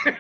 We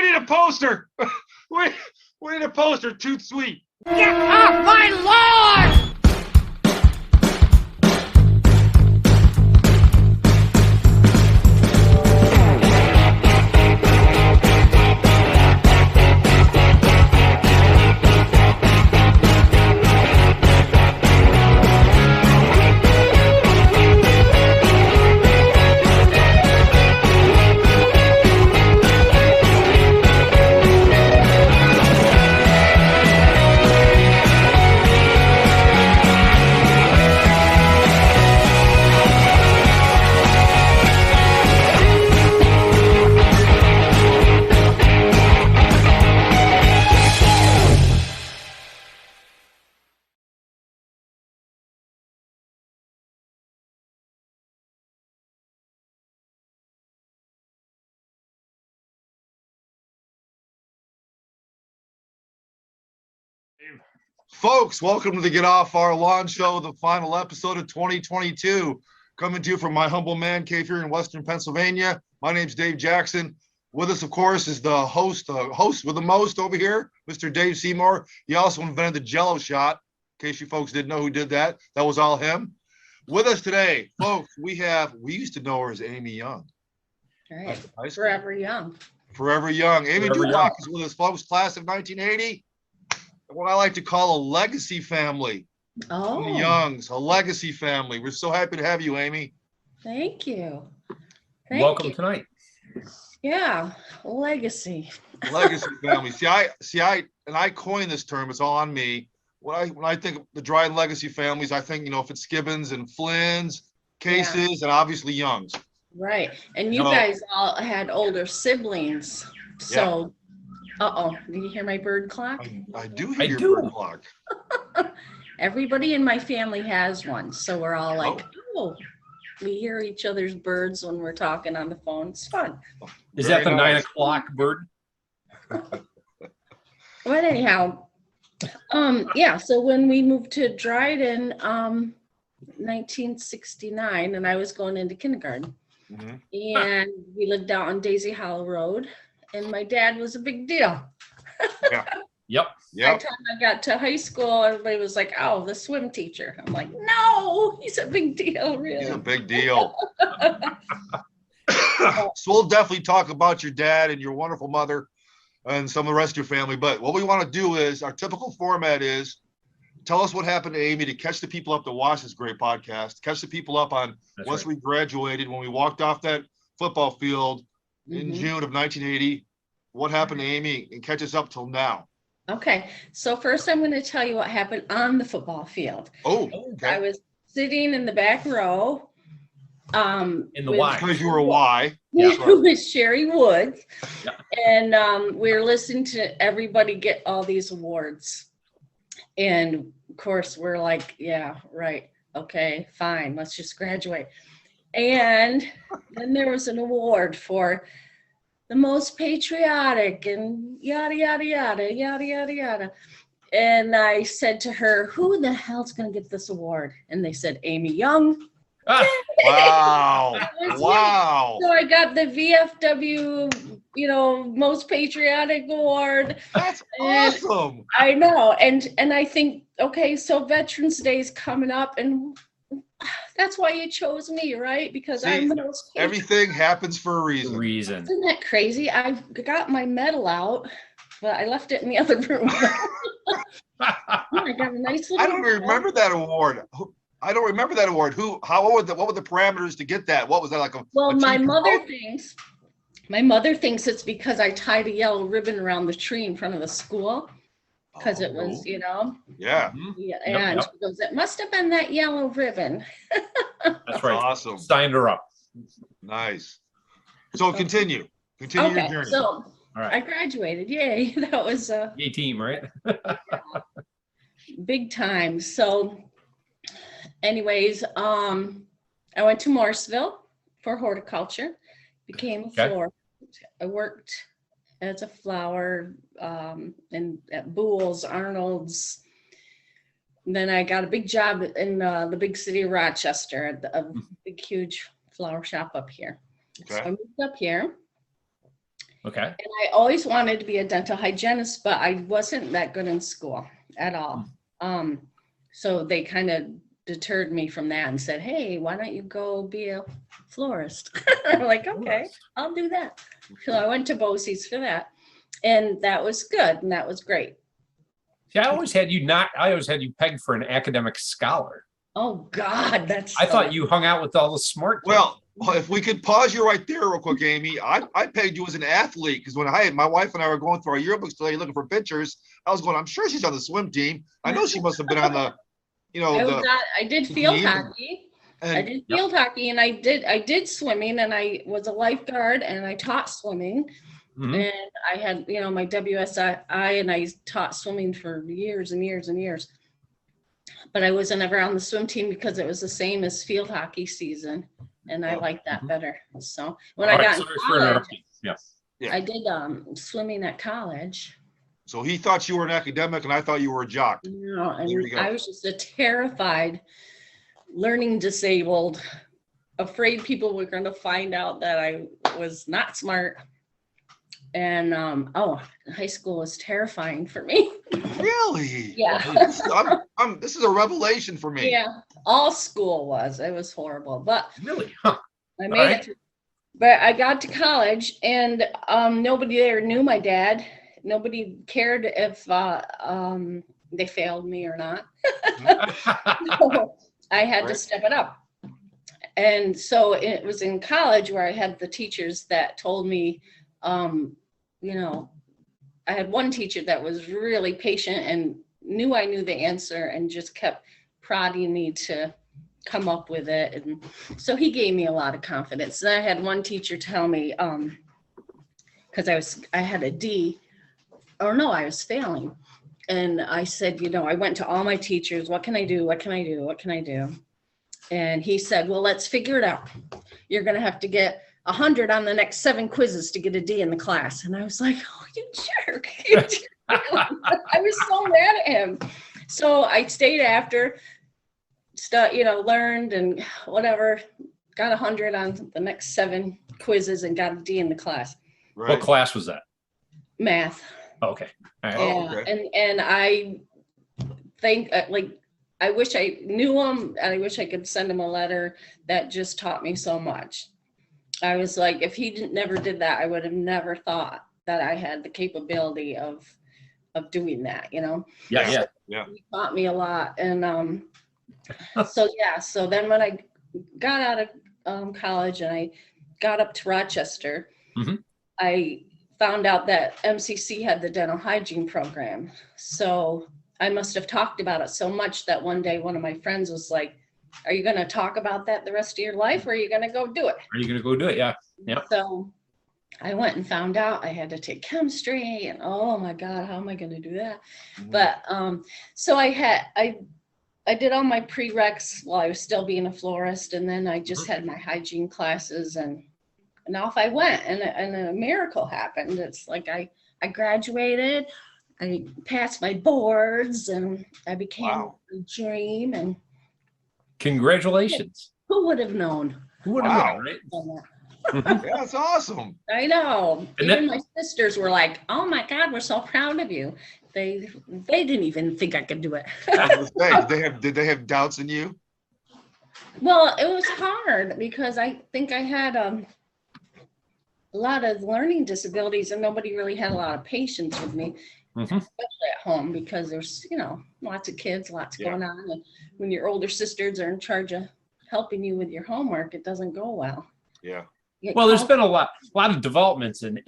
need a poster. We need a poster. Too sweet. Get off my lawn! Folks, welcome to the Get Off Our Lawn Show, the final episode of 2022. Coming to you from my humble man cave here in Western Pennsylvania. My name's Dave Jackson. With us, of course, is the host with the most over here, Mr. Dave Seymour. He also invented the Jello shot. In case you folks didn't know who did that, that was all him. With us today, folks, we used to know her as Amy Young. All right, Forever Young. Forever Young. Amy Dubock is with us, folks, class of 1980. What I like to call a legacy family. Oh, the Youngs, a legacy family. We're so happy to have you, Amy. Thank you. Welcome tonight. Yeah, legacy. Legacy family. I coined this term. It's all on me. When I think of the Dryden legacy families, I think Fitzgibbons and Flynn's cases, and obviously Youngs. Right, and you guys all had older siblings, so. Yeah. Did you hear my bird clock? I do hear your bird clock. Everybody in my family has one, so we're all like, we hear each other's birds when we're talking on the phone. It's fun. Is that the 9 o'clock bird? But anyhow, so when we moved to Dryden, 1969, and I was going into kindergarten, and we lived out on Daisy Hollow Road. And my dad was a big deal. Yep. By the time I got to high school, everybody was like, "Oh, the swim teacher." I'm like, "No, he's a big deal, really." He's a big deal. So we'll definitely talk about your dad and your wonderful mother and some of the rest of your family. But what we want to do is, our typical format is, tell us what happened to Amy to catch the people up to watch this great podcast, catch the people up on once we graduated, when we walked off that football field in June of 1980, what happened to Amy, and catch us up till now. Okay, so first I'm going to tell you what happened on the football field. Oh, okay. I was sitting in the back row. In the Y. Because you were a Y. With Sherry Woods. And we were listening to everybody get all these awards. And of course, we're like, yeah, right. Okay, fine. Let's just graduate. And then there was an award for the most patriotic and yada, yada, yada, yada, yada, yada. And I said to her, who the hell's going to get this award? And they said, Amy Young. Wow. Wow. So I got the VFW, most patriotic award. That's awesome. I know. And I think, okay, so Veterans Day is coming up, and that's why you chose me, right? Because I'm the most patriotic. Everything happens for a reason. Isn't that crazy? I got my medal out, but I left it in the other room. I got a nice little I don't remember that award. I don't remember that award. What were the parameters to get that? What was that like? My mother thinks it's because I tied a yellow ribbon around the tree in front of the school. because it was, Yeah. yeah. Yep, And yep. she goes, it must have been that yellow ribbon. That's right. Awesome. Signed her up. Nice. So continue your Okay, journey. so All right. I graduated. Yay. That was a Yay team, right? big time. So anyways, I went to Morrisville for horticulture, became a Okay. florist. I worked as a flower and at Boole's, Arnold's. And then I got a big job in the big city of Rochester at a big, huge flower shop up here. So I Okay. moved up here. Okay. And I always wanted to be a dental hygienist, but I wasn't that good in school at all. So they kind of deterred me from that and said, hey, why don't you go be a florist? I'm like, okay, I'll do that. So I went to BOCES for that. And that was good. And that was great. See, I always had you pegged for an academic scholar. Oh, God, that's. I thought you hung out with all the smart kids. Well, if we could pause you right there real quick, Amy, I pegged you as an athlete because when my wife and I were going through our yearbooks today looking for pictures, I was going, I'm sure she's on the swim team. I know she must have been on the, I did field hockey. And, I did field hockey and I did swimming and I was a lifeguard and I taught swimming. And I had, my WSI and I taught swimming for years and years and years. But I wasn't ever on the swim team because it was the same as field hockey season. And I liked that better. So when I got in college, I did swimming at college. So he thought you were an academic and I thought you were a jock. No, and I was just a terrified, learning disabled, afraid people were going to find out that I was not smart. And high school was terrifying for me. Really? Yeah. This is a revelation for me. Yeah, all school was. It was horrible, but really, huh? I made it. But I got to college, and nobody there knew my dad. Nobody cared if they failed me or not. So I had to step it up. And so it was in college where I had the teachers that told me, I had one teacher that was really patient and knew I knew the answer and just kept prodding me to come up with it. And so he gave me a lot of confidence. And I had one teacher tell me, because I had a D, or no, I was failing. And I said, I went to all my teachers, what can I do? What can I do? What can I do? And he said, well, let's figure it out. You're going to have to get 100 on the next 7 quizzes to get a D in the class. And I was like, oh, you jerk. I was so mad at him. So I stayed after, learned and whatever, got 100 on the next 7 quizzes and got a D in the class. Right. What class was that? Math. Oh, okay. All right. Yeah. Okay. And I think I wish I knew him and I wish I could send him a letter. That just taught me so much. I was like, if he never did that, I would have never thought that I had the capability of doing that, Yeah. He taught me a lot. And so then when I got out of college and I got up to Rochester, I found out that MCC had the dental hygiene program. So I must have talked about it so much that one day one of my friends was like, are you going to talk about that the rest of your life, or are you going to go do it? Are you going to go do it? Yeah. Yeah. So I went and found out I had to take chemistry, and oh my God, how am I going to do that? But so I did all my prereqs while I was still being a florist, and then I just had my hygiene classes, and off I went, and a miracle happened. It's like I graduated, I passed my boards, and I became a dream. And congratulations. who would have known? Who would have known, right? Yeah, that's awesome. I know. And Even my sisters were like, "Oh my God, we're so proud of you." They didn't even think I could do it. Did they have doubts in you? Well, it was hard because I think I had a lot of learning disabilities, and nobody really had a lot of patience with me, especially at home, because there's lots of kids, lots going on, and when your older sisters are in charge of helping you with your homework, it doesn't go well. Yeah. Well, there's been a lot of developments in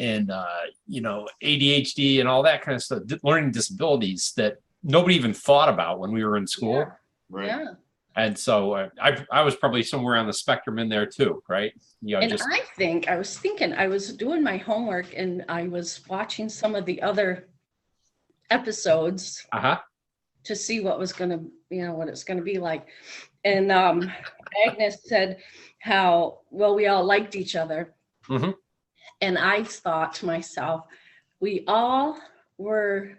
you know, ADHD and all that kind of stuff, learning disabilities that nobody even thought about when we were in school. Yeah. Right. Yeah. And so I was probably somewhere on the spectrum in there too, right? You know, And just I was doing my homework and I was watching some of the other episodes to see what was going to, you know, what it's going to be like. And Agnes said how well we all liked each other. Mm-hmm. And I thought to myself, we all we're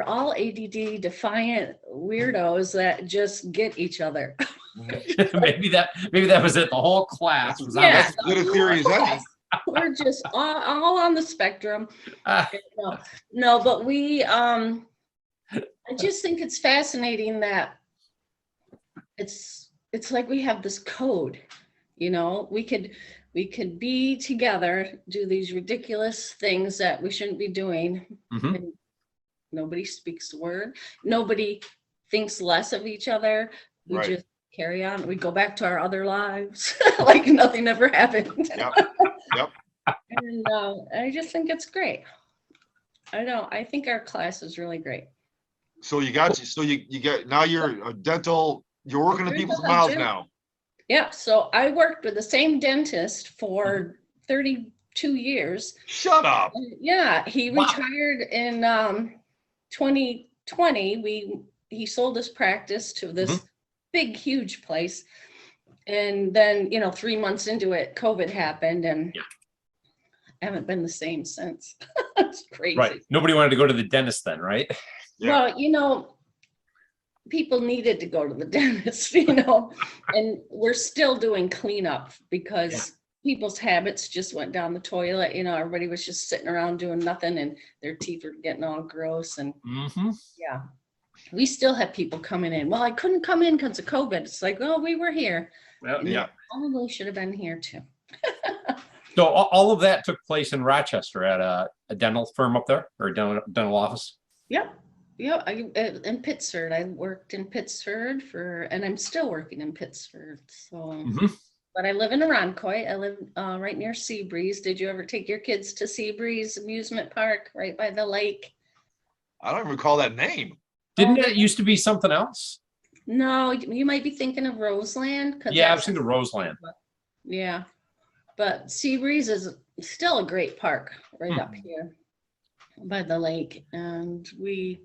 all ADD defiant weirdos that just get each other. maybe that was it. The whole class was Yeah. That's as good a theory as any. We're just all on the spectrum. on. No, but we I just think it's fascinating that it's like we have this code, you know, we could be together, do these ridiculous things that we shouldn't be doing. Mhm. And nobody speaks a word. Nobody thinks less of each other. We Right. just carry on. We go back to our other lives like nothing ever happened. Yep. Yep. And I just think it's great. I think our class is really great. So you got now you're a dental, you're working in people's Dental mouths gym. now. Yeah, so I worked with the same dentist for 32 years. Shut up. Yeah, he Wow. retired in 2020. He sold his practice to this big, huge place. And then, you know, 3 months into it, COVID happened and I haven't been the same since. It's crazy. Right. Nobody wanted to go to the dentist then, right? Yeah. Well, you know, people needed to go to the dentist, you know, and we're still doing cleanup because people's habits just went down the toilet. You know, everybody was just sitting around doing nothing and their teeth were getting all gross. And yeah, we still have people coming in. Well, I couldn't come in because of COVID. It's like, oh, we were here. Well, And yeah. probably should have been here too. So all of that took place in Rochester at a dental firm up there, or a dental office. Yep. Yeah, in Pittsford. I worked in Pittsford and I'm still working in Pittsford. So, but I live in Ironcoit. I live right near Seabreeze. Did you ever take your kids to Seabreeze Amusement Park right by the lake? I don't even recall that name. Didn't it used to be something else? No, you might be thinking of Roseland. Yeah, I've seen the Roseland. Yeah, but Seabreeze is still a great park right up here by the lake, and we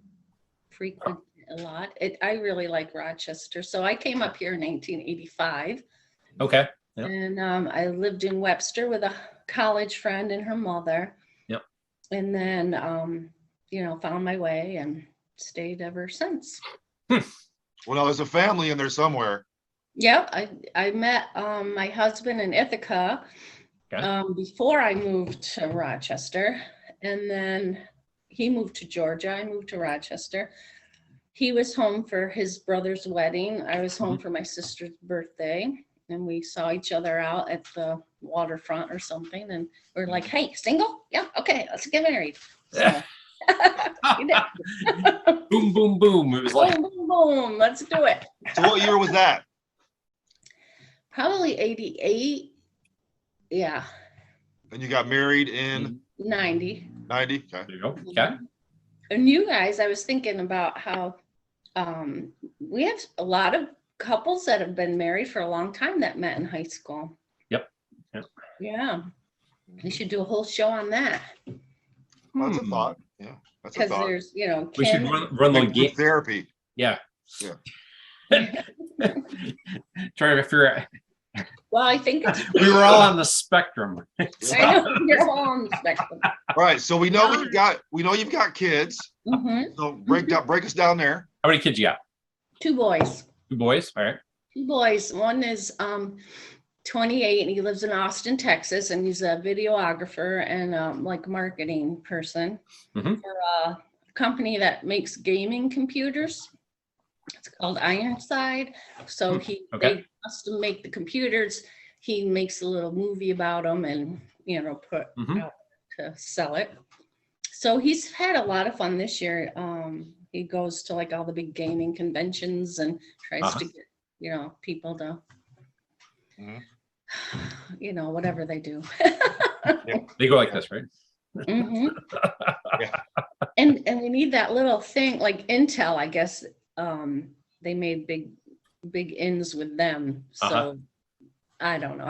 frequent a lot. I really like Rochester, so I came up here in 1985. Okay. Yep. And I lived in Webster with a college friend and her mother. Yep. And then, you know, found my way and stayed ever since. Well, now there's a family in there somewhere. Yeah, I met my husband in Ithaca before I moved to Rochester. And then he moved to Georgia. I moved to Rochester. He was home for his brother's wedding. I was home for my sister's birthday. And we saw each other out at the waterfront or something. And we're like, hey, single? Yeah, okay, let's get married. So, Boom, boom, boom. It was like, boom, boom, boom, let's do it. So what year was that? Probably 88. Yeah, And you got married in 90. 90? Okay. there you go. Okay. And you guys, I was thinking about how we have a lot of couples that have been married for a long time that met in high school. Yep. Yeah. We should do a whole show on that. That's a thought. Yeah. That's a Because thought. there's, you know, We should Ken, run the Good game. therapy. Yeah. Yeah. Trying to figure out. well, I think it's, We were all on the spectrum. I know, you're all on the spectrum. All right. So we know you've got kids. Mhm. So break us down there. How many kids you got? 2 boys. 2 boys. All right. 2 boys. One is 28 and he lives in Austin, Texas, and he's a videographer and like marketing person Mhm. for a company that makes gaming computers. It's called Ironside. So they custom make the computers. He makes a little movie about them and, you know, put out to sell it. So he's had a lot of fun this year. He goes to like all the big gaming conventions and tries to get, you know, people to you know, whatever they do. They go like this, right? Mhm. Yeah. And we need that little thing like Intel, I guess. They made big ins with them. So I don't know.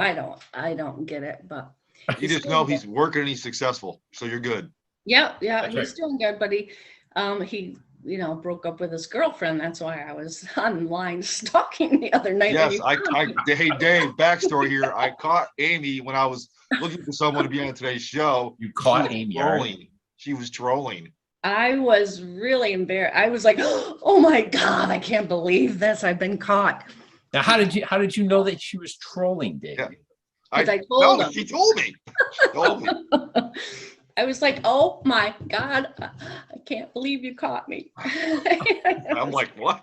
I don't get it, but You he's just know doing he's good. working and he's successful, so you're good. Yeah, That's he's right. doing good, but he you know, broke up with his girlfriend. That's why I was online stalking the other night when Yes, you hey Dave, backstory here. I caught Amy when I was looking for someone to be on today's show. You caught She was Amy, all right? trolling. She was trolling. I was really embarrassed. I was like, oh my God, I can't believe this. I've been caught. Now, how did you know that she was trolling, Dave? Yeah. Because I told No, him. she told me. She told me. I was like, oh my God, I can't believe you caught me. I'm like, what?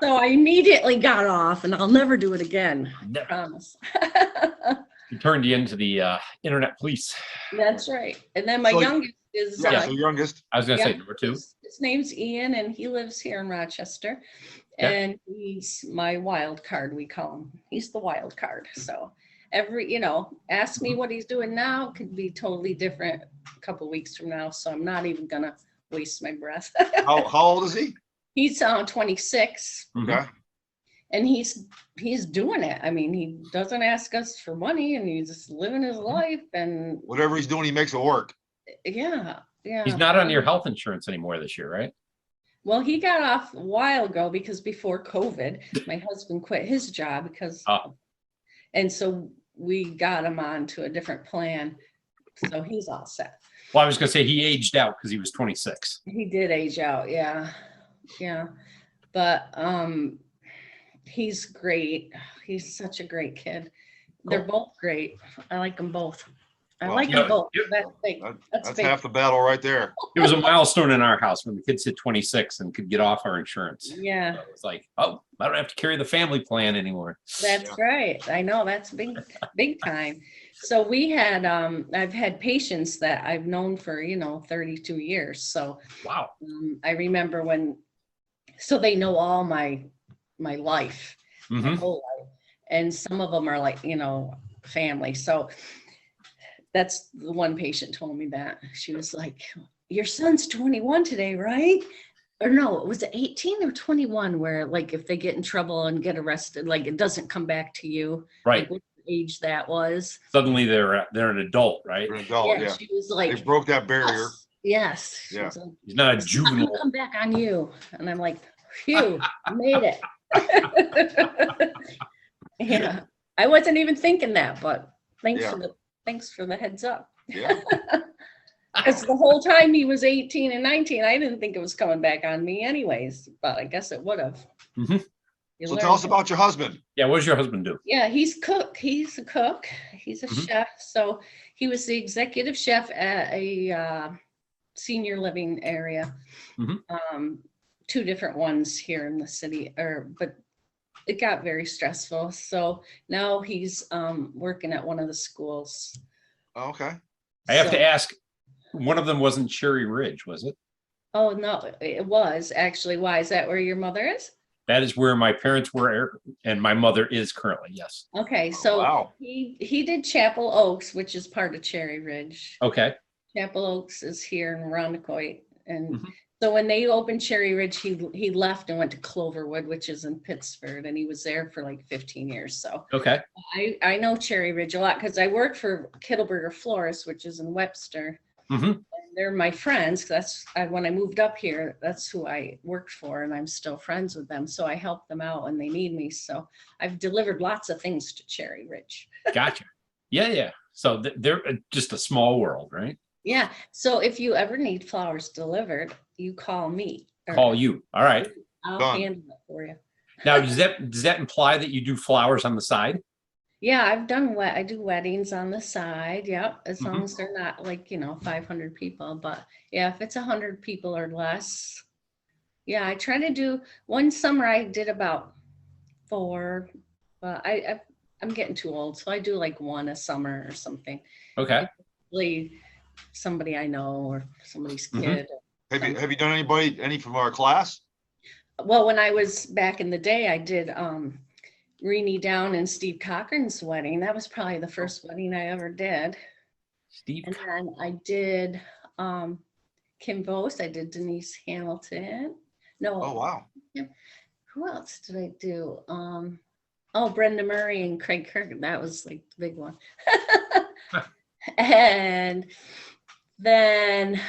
So I immediately got off and I'll never do it again. Never. Promise. He turned you into the internet police. That's right. And then my So- youngest is, Yeah, so youngest. I was gonna Yeah. say number 2. his name's Ian and he lives here in Rochester. Yeah. And he's my wild card, we call him. He's the wild card. So every, you know, ask me what he's doing now, could be totally different a couple weeks from now. So I'm not even gonna waste my breath. How old is he? He's 26 Okay. and he's doing it. I mean, he doesn't ask us for money and he's just living his life and Whatever he's doing, he makes it work. yeah. He's not on your health insurance anymore this year, right? Well, he got off a while ago because before COVID, my husband quit his job because, and so we got him on to a different plan. So he's all set. Well, I was gonna say he aged out because he was 26. He did age out. Yeah. Yeah. But, he's great. He's such a great kid. They're both great. I like them both. I Well, like you them know, both. That's big. That's That's big. half the battle right there. It was a milestone in our house when the kids hit 26 and could get off our insurance. Yeah, It's like, oh, I don't have to carry the family plan anymore. that's right. I know that's big time. So we had, I've had patients that I've known for, 32 years. So Wow. I remember so they know all my life, my Mhm. whole life. And some of them are like, family. So that's the one patient told me that. She was like, your son's 21 today, right? Or no, it was 18 or 21 where like if they get in trouble and get arrested, like it doesn't come back to you. Right. Like what age that was. Suddenly they're an adult, right? You're an adult, yeah. She was They like, broke that barrier. yes. She Yeah. was like, He's not a "It's not gonna juvenile. come back on you. And I'm like, phew, made it. Yeah. I wasn't even thinking that, but thanks Yeah. for the heads up. Yeah. Because the whole time he was 18 and 19, I didn't think it was coming back on me anyways, but I guess it would have. Mhm. So tell us about your husband. Yeah, what does your husband do? Yeah, he's cook. He's a cook. He's a Mhm. chef. So he was the executive chef at a senior living area. Mhm. 2 different ones here in the city, but it got very stressful. So now he's working at one of the schools. Okay. I have So- to ask, one of them wasn't Cherry Ridge, was it? Oh, no, it was actually. Why? Is that where your mother is? That is where my parents were, and my mother is currently, yes. Okay, so Wow. he did Chapel Oaks, which is part of Cherry Ridge. Okay. Chapel Oaks is here in Rondequoit. And Mhm. so when they opened Cherry Ridge, he left and went to Cloverwood, which is in Pittsford, and he was there for like 15 years. So Okay. I know Cherry Ridge a lot because I worked for Kittleberger Florist, which is in Webster. Mhm. And they're my friends. When I moved up here, that's who I worked for, and I'm still friends with them. So I help them out when they need me. So I've delivered lots of things to Cherry Ridge. Gotcha. Yeah. So they're just a small world, right? Yeah. So if you ever need flowers delivered, you call me. or Call you. All right. I'll Done. handle it for you. Now, does that imply that you do flowers on the side? Yeah, I do weddings on the side. Yeah, as long Mhm. as they're not like, 500 people. But yeah, if it's 100 people or less, yeah, I try to do. One summer I did about 4. But I'm getting too old, so I do like 1 a summer or something. Okay. Really, somebody I know or somebody's Mhm. kid. Have you done any from our class? Well, when I was back in the day, I did Renee Down and Steve Cochran's wedding. That was probably the first wedding I ever did. Steve. And then I did Kim Vos. I did Denise Hamilton. No. Oh, wow. Who else did I do? Oh, Brenda Murray and Craig Kirk. That was like the big one. And then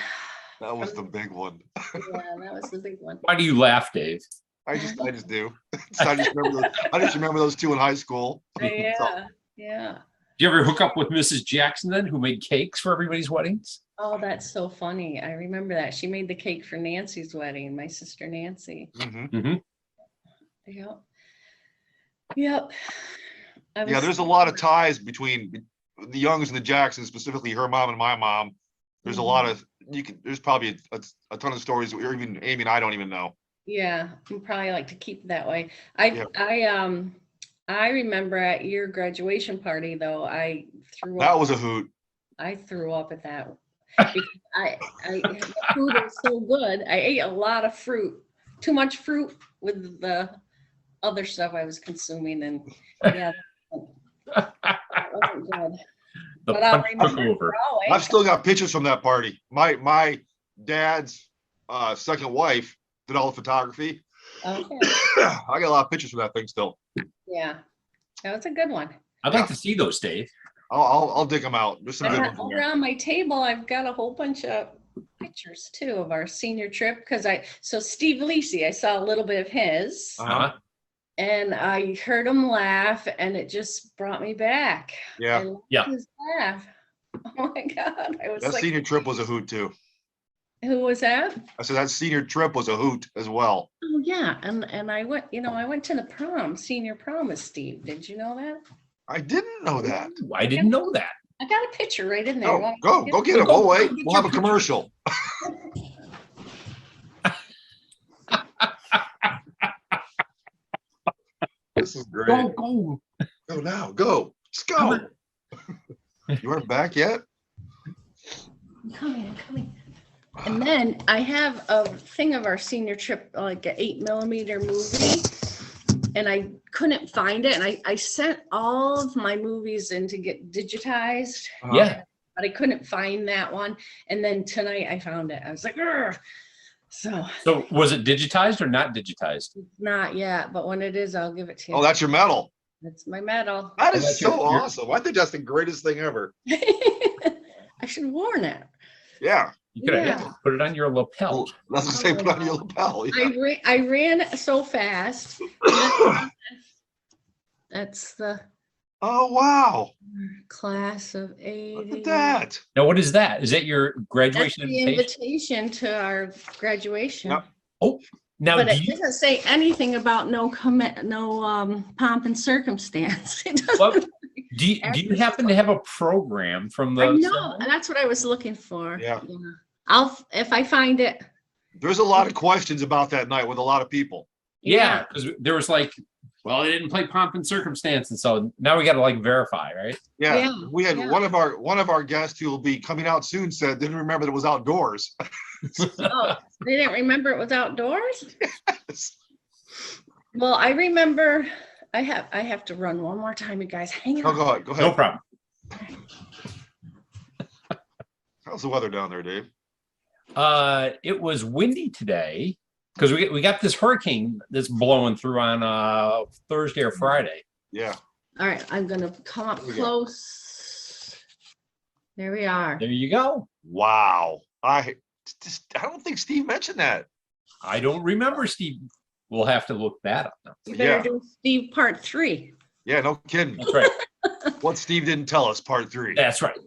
That was the big one. yeah, that was the big one. Why do you laugh, Dave? I just do. I just remember those two in high school. Yeah, yeah. Did you ever hook up with Mrs. Jackson then, who made cakes for everybody's weddings? Oh, that's so funny. I remember that. She made the cake for Nancy's wedding, my sister Nancy. Mm-hmm. Yep. Yep. Yeah, there's a lot of ties between the Youngs and the Jacksons, specifically her mom and my mom. There's a lot of there's probably a ton of stories, or even Amy and I don't even know. Yeah, I'd probably like to keep it that way. I remember at your graduation party though, I threw That up. was a hoot. I threw up at that because the food was so good. I ate a lot of fruit, too much fruit with the other stuff I was consuming, and yeah, that wasn't good. The But I'll punch took remember over. always. I've still got pictures from that party. My dad's second wife did all the photography. Okay. I got a lot of pictures from that thing still. Yeah, that was a good one. I'd like to see those, Dave. I'll dig them out. There's some good ones in Over there. on my table, I've got a whole bunch of pictures too of our senior trip because so Steve Lisi, I saw a little bit of his Uh-huh. and I heard him laugh and it just brought me back. I Yeah, loved Yeah. his laugh. Oh my God. I was that like, senior trip was a hoot too. who was that? I said that senior trip was a hoot as well. Oh yeah. And I went, I went to the prom, senior prom with Steve. Did you know that? I didn't know that. Ooh, I didn't know that. I got a picture right in there. Oh, Want me go to get him. Go We'll wait. get We'll your have a picture. commercial. This is great. Go. Go now. Go. Let's go. You aren't back yet? I'm coming. And then I have a thing of our senior trip, like an 8mm movie, and I couldn't find it. And I sent all of my movies in to get digitized, Yeah. but I couldn't find that one. And then tonight I found it. I was like, "Ugh." So So was it digitized or not digitized? not yet, but when it is, I'll give it to you. Oh, that's your medal. That's my medal. That Oh, is that's so your- awesome. I think that's the greatest thing ever. I should have worn it. Yeah. You could have Yeah. put it on your lapel. Well, that's what say put on your lapel. Yeah. I ran so fast. That's the Oh, wow. class of Look 80. at that. Now, what is that? Is that your That's graduation the invitation? invitation to our graduation. Yep. Oh, now But do it you, doesn't say anything about no pomp and circumstance. It doesn't- well, do you happen to have a program from the? I know, and that's what I was looking for. Yeah. If I find it. There's a lot of questions about that night with a lot of people. Yeah, because there was like, well, they didn't play pomp and circumstance, and so now we got to like verify, right? Yeah. Yeah, We had yeah. one of our guests who will be coming out soon said didn't remember that it was outdoors. Oh, they didn't remember it was outdoors? Well, I remember, I have to run one more time, you guys. Hang Oh, on. go ahead. Go No ahead. problem. How's the weather down there, Dave? It was windy today because we got this hurricane that's blowing through on Thursday or Friday. Yeah. All right, I'm gonna come up Here we go. close. There we are. There you go. Wow. I don't think Steve mentioned that. I don't remember, Steve. We'll have to look that up now. You better Yeah. do Steve part 3. Yeah, no kidding. That's right. What Steve didn't tell us, part 3. That's right.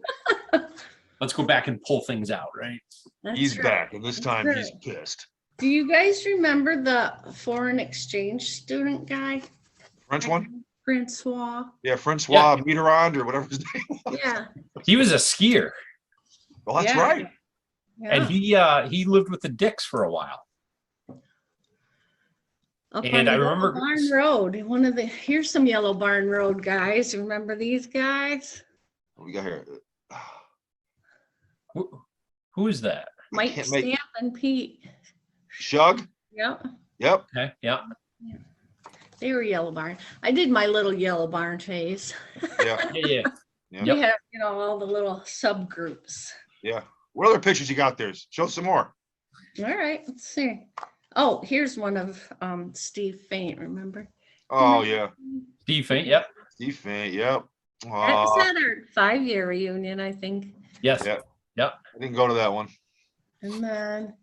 Let's go back and pull things out, right? That's He's right. back, and this That's time he's right. pissed. Do you guys remember the foreign exchange student guy? French one? Francois. Yeah, Francois Mitterrand or whatever his name was. Yeah. He was a skier, Well, that's Yeah. right. and Yeah. he lived with the Dicks for a while. Up and on I Yellow remember- Barn Road. Here's some Yellow Barn Road guys. Remember these guys? What we got here? Who is that? Mike can't make- Stamp and Pete. Shug? Yep. Yep. Okay, yeah. They were yellow barn. I did my little yellow barn phase. Yeah, Yeah. yeah, We have, all the little subgroups. yeah. What other pictures you got there? Show some more. All right, let's see. Oh, here's one of Steve Faint, remember? Oh yeah, Steve Faint. Yep. Steve Faint. Yep. That was Uh, at our 5-year reunion, I think. Yes. yeah. Yep. I didn't go to that one. And then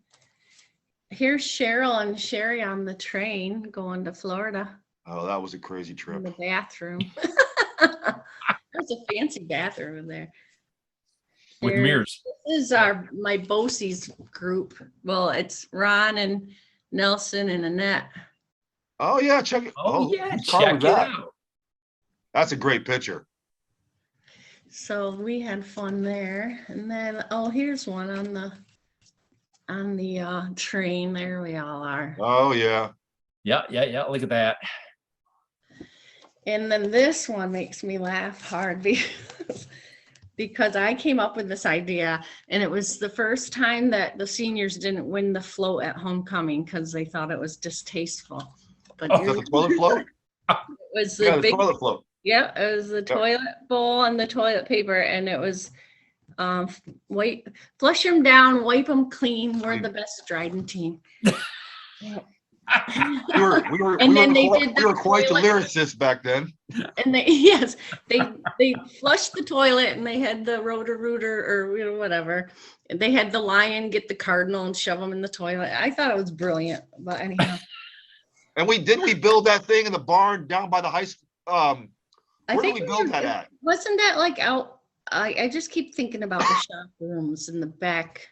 here's Cheryl and Sherry on the train going to Florida Oh, that was a crazy in trip. the bathroom. There's a fancy bathroom in there. With Here- mirrors. This is my BOCES group. Well, it's Ron and Nelson and Annette. Oh yeah, check it. Oh, yeah. whose car Check was it that? out. That's a great picture. So we had fun there. And then, oh, here's one on the train. There we all are. Oh yeah. Yeah. Look at that. And then this one makes me laugh hard because I came up with this idea, and it was the first time that the seniors didn't win the float at homecoming because they thought it was distasteful. But Oh, is that the toilet float? it was the Yeah, the big, toilet float. yeah, it was the toilet bowl and the toilet paper, and it was flush them down, wipe them clean. We're the best Dryden team. We were And then they did we were quite the toilet- lyricists back then. And they flushed the toilet, and they had the rotor-rooter or whatever. And they had the lion get the cardinal and shove them in the toilet. I thought it was brilliant, but anyhow. And we build that thing in the barn down by the high school. I Where did think we build that at? Wasn't that like out? I just keep thinking about the shop rooms in the back.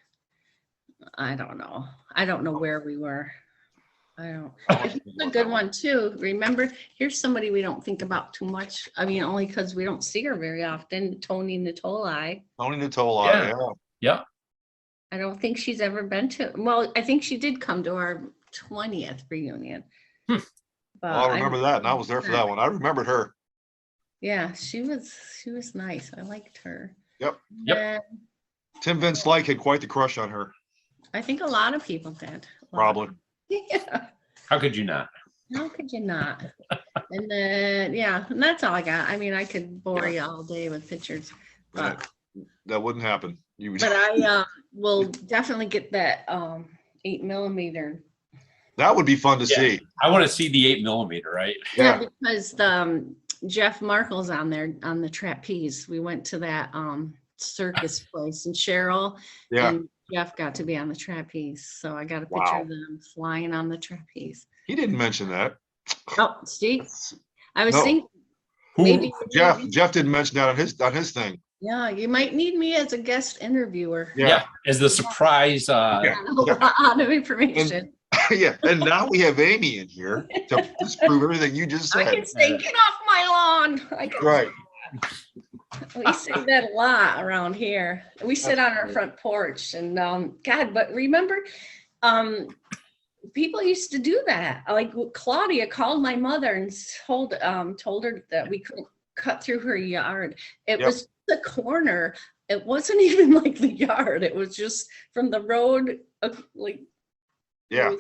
I don't know. I don't know where we were. It's a good one too. Remember, here's somebody we don't think about too much. I mean, only because we don't see her very often. Tony Natoli. Tony Natola. Yeah. Yeah. Yeah. I don't think she's ever been to. Well, I think she did come to our 20th reunion. But Well, I remember that, and I was there for that one. I remembered her. Yeah, she was nice. I liked her. Yep. Yep. And Tim Vince Like had quite the crush on her. I think a lot of people did. Probably. Yeah. How could you not? How could you not? And then, yeah, and that's all I got. I mean, I could bore you all day with pictures, but That wouldn't happen. You but I will definitely get that 8mm. That would be fun to Yeah. see. I want to see the 8mm, right? Yeah. Because Jeff Markle's on there on the trapeze. We went to that circus place, and Cheryl Yeah. and Jeff got to be on the trapeze. So I got a picture Wow. of them flying on the trapeze. He didn't mention that. Oh, see, I was No. thinking Who- maybe Jeff didn't mention that on his thing. yeah, you might need me as a guest interviewer. Yeah. As the surprise. Yeah. A lot of information. Yeah. And now we have Amy in here to disprove everything you just I said. can say, get off my lawn. Right. We say that a lot around here. We sit on our front porch, and God, but remember, people used to do that. Like Claudia called my mother and told her that we couldn't cut through her yard. It Yep. was the corner. It wasn't even like the yard. It was just from the road, like. Yeah.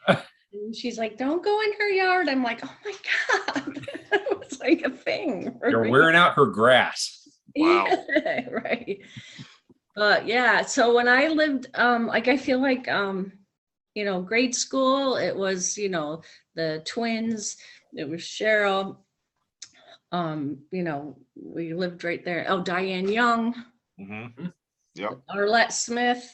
And she's like, don't go in her yard. I'm like, oh my God. It was like a thing. for You're me. wearing out her grass. Wow. Yeah, right. But yeah, so when I lived, like I feel like grade school, it was, the twins, it was Cheryl. We lived right there. Oh, Diane Young, Mm-hmm. Yep. Arlette Smith.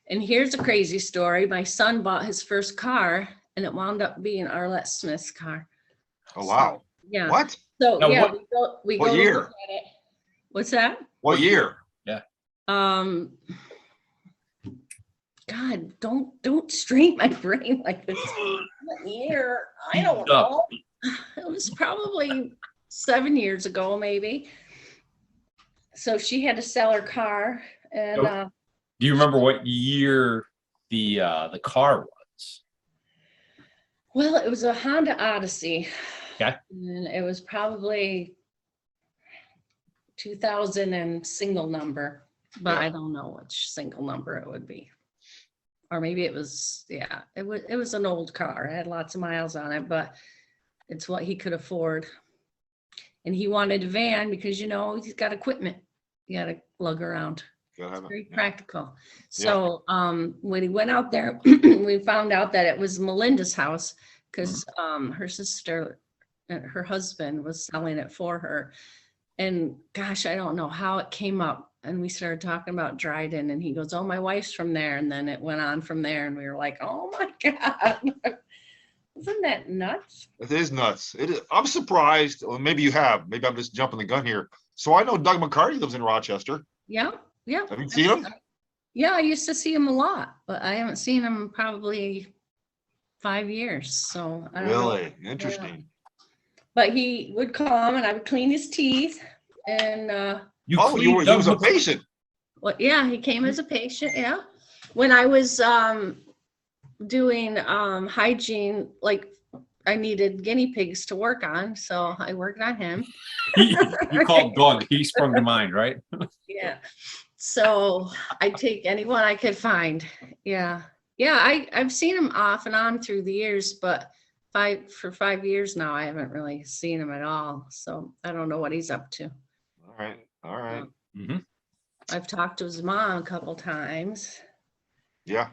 And here's a crazy story. My son bought his first car, and it wound up being Arlette Smith's car. Oh wow. Yeah. What? So Now, yeah, what- we what go to year? look at it. What's that? What year? God, don't strain my brain like this. What year? I don't Up. know. It was probably 7 years ago, maybe. So she had to sell her car, and Nope. Do you remember what year the car was? well, it was a Honda Odyssey. Okay. And it was probably 2000 and single number, but Yeah. I don't know which single number it would be. Or maybe it was, yeah, it was an old car. It had lots of miles on it, but It's what he could afford. And he wanted a van because, you know, he's got equipment. You got to lug around. Very practical. So when he went out there, we found out that it was Melinda's house because her sister, her husband was selling it for her. And gosh, I don't know how it came up. And we started talking about Dryden, and he goes, "Oh, my wife's from there." And then it went on from there, and we were like, "Oh my God." Isn't that nuts? It is nuts. It is. I'm surprised. Or maybe you have. Maybe I'm just jumping the gun here. So I know Doug McCarty lives in Rochester. Yeah. Have you seen him? Yeah, I used to see him a lot, but I haven't seen him probably 5 years. So I don't know. Really interesting. But he would come, and I would clean his teeth. And he was a patient. Well, yeah, he came as a patient. Yeah, when I was doing hygiene, like I needed guinea pigs to work on, so I worked on him. You called Doug. He sprung to mind, right? Yeah. So I take anyone I could find. Yeah. I've seen him off and on through the years, but for 5 years now, I haven't really seen him at all. So I don't know what he's up to. All right. I've talked to his mom a couple times. Yeah.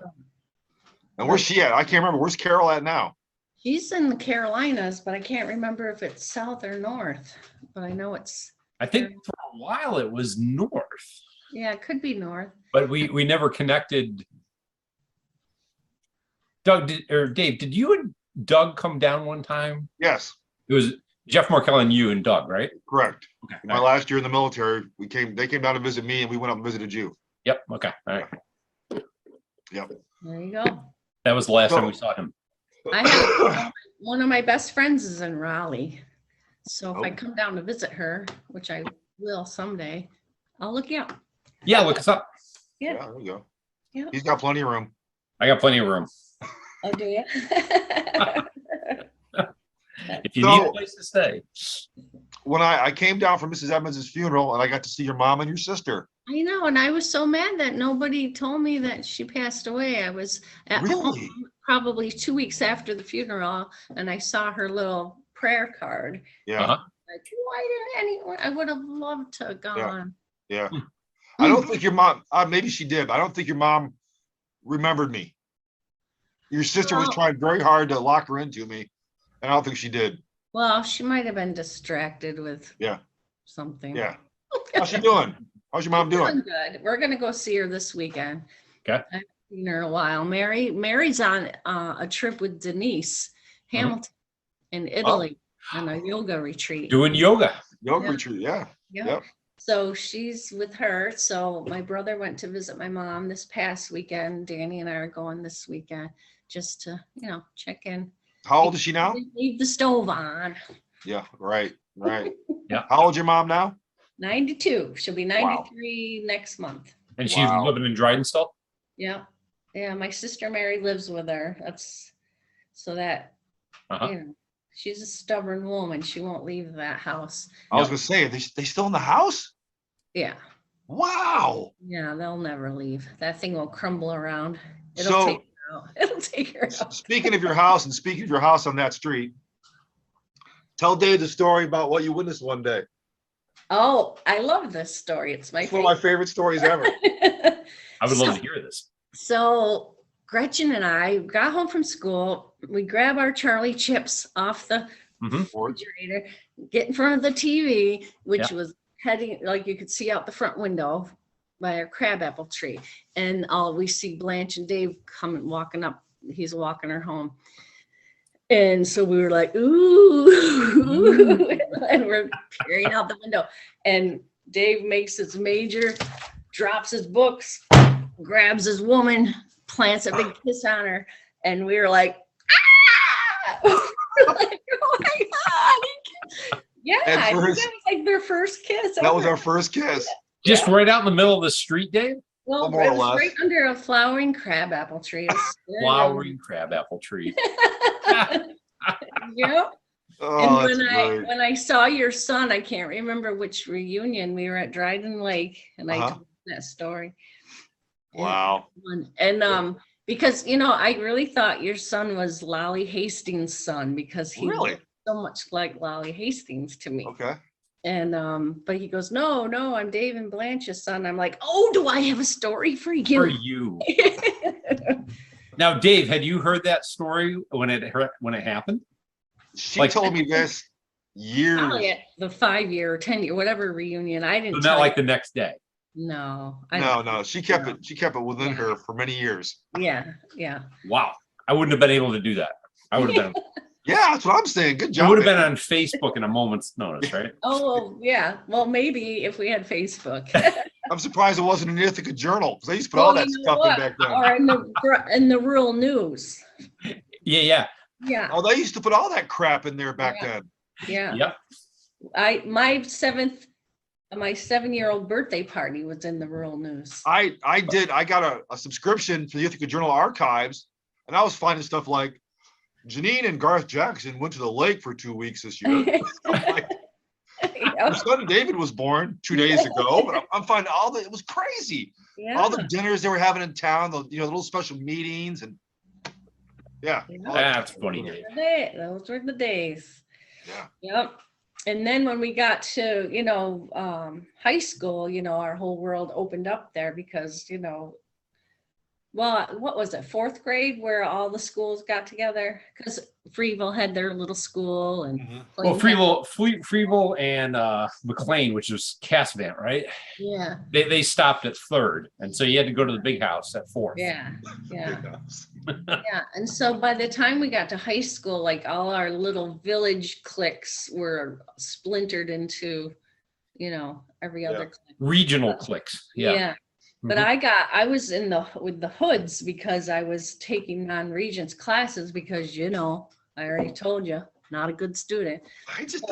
And where's she at? I can't remember. Where's Carol at now? She's in the Carolinas, but I can't remember if it's south or north. But I know I think for a while it was north. Yeah, it could be north. But we never connected. Doug or Dave, did you and Doug come down one time? Yes. It was Jeff Markell and you and Doug, right? Correct. Okay. My last year in the military, they came down to visit me, and we went up and visited you. Yep. Okay. All right. Yep. There you go. That was the last time we saw him. I have one of my best friends is in Raleigh. So if I come down to visit her, which I will someday, I'll look you up. Yeah, look us up. Yeah. There you go. Yeah. He's got plenty of room. I got plenty of room. Oh, do you? If you need a place to stay. When I came down for Mrs. Edmonds' funeral, and I got to see your mom and your sister. I know, and I was so mad that nobody told me that she passed away. I was at home probably 2 weeks after the funeral, and I saw her little prayer card. Yeah. Like, why didn't anyone? I would have loved to have gone. Yeah. I don't think your mom, maybe she did, but I don't think your mom remembered me. Your sister was trying very hard to lock her into me, and I don't think she did. Well, she might have been distracted with something. Yeah. How's she doing? How's your mom doing? Good. We're gonna go see her this weekend. Okay. I haven't seen her in a while. Mary's on a trip with Denise Hamilton in Italy on a yoga retreat. Doing yoga. Yoga retreat, yeah. Yep. So she's with her. So my brother went to visit my mom this past weekend. Danny and I are going this weekend just to, check in. How old is she now? Leave the stove on. Yeah, right. Yeah. How old's your mom now? 92. She'll be 93 next month. And she's living in Dryden still? Yeah. Yeah. My sister Mary lives with her. She's a stubborn woman. She won't leave that house. I was gonna say, they still in the house? Yeah. Wow. Yeah, they'll never leave. That thing will crumble around. It'll take her out. Speaking of your house, and speaking of your house on that street, tell Dave the story about what you witnessed one day. Oh, I love this story. It's one of my favorite stories ever. I would love to hear this. So Gretchen and I got home from school. We grab our Charlie chips off the refrigerator, get in front of the TV, which was heading, like you could see out the front window by our crabapple tree. And we see Blanche and Dave walking up. He's walking her home. And so we were like, ooh, and we're peering out the window. And Dave makes his major, drops his books, grabs his woman, plants a big kiss on her. And we were like, ah! Like, oh my God. Yeah, I think that was like their first kiss. That was our first kiss. Just right out in the middle of the street, Dave? Well, it was right under a flowering crabapple tree. Flowering crabapple tree. Yep. Oh, and when I saw your son, I can't remember which reunion, we were at Dryden Lake, and I told that story. Wow. And because I really thought your son was Lolly Hastings' son, because he looked so much like Lolly Hastings to me. Okay. And but he goes, no, I'm Dave and Blanche's son. I'm like, oh, do I have a story for you? For you. Now, Dave, had you heard that story when it happened? She told me this years. Probably at the 5-year or 10-year, whatever reunion. I didn't. So not like the next day. No. No. She kept it within her for many years. Yeah. Wow. I wouldn't have been able to do that. I would have been. Yeah, that's what I'm saying. Good job. I would have been on Facebook in a moment's notice, right? Oh, yeah. Well, maybe if we had Facebook. I'm surprised it wasn't in the Ithaca Journal because they used to put all that stuff in back then. Or in the rural news. Yeah. Oh, they used to put all that crap in there back then. Yeah. Yep. My 7-year-old birthday party was in the rural news. I got a subscription to the Ithaca Journal archives, and I was finding stuff like Janine and Garth Jackson went to the lake for 2 weeks this year. Your son David was born 2 days ago, but I'm finding it was crazy. Yeah. All the dinners they were having in town, the little special meetings, and That's funny, Dave. Those were the days. Yeah. Yep. And then when we got to, high school, our whole world opened up there because, well, what was it, 4th grade where all the schools got together? Because Freeville had their little school and Well, Freeville and McLean, which was Cassavant, right? Yeah. They stopped at 3rd, and so you had to go to the big house at 4th. Yeah. And so by the time we got to high school, like all our little village cliques were splintered into, every other clique. Regional cliques. Yeah. But I was with the hoods because I was taking non-regents classes because, I already told you, not a good student. This is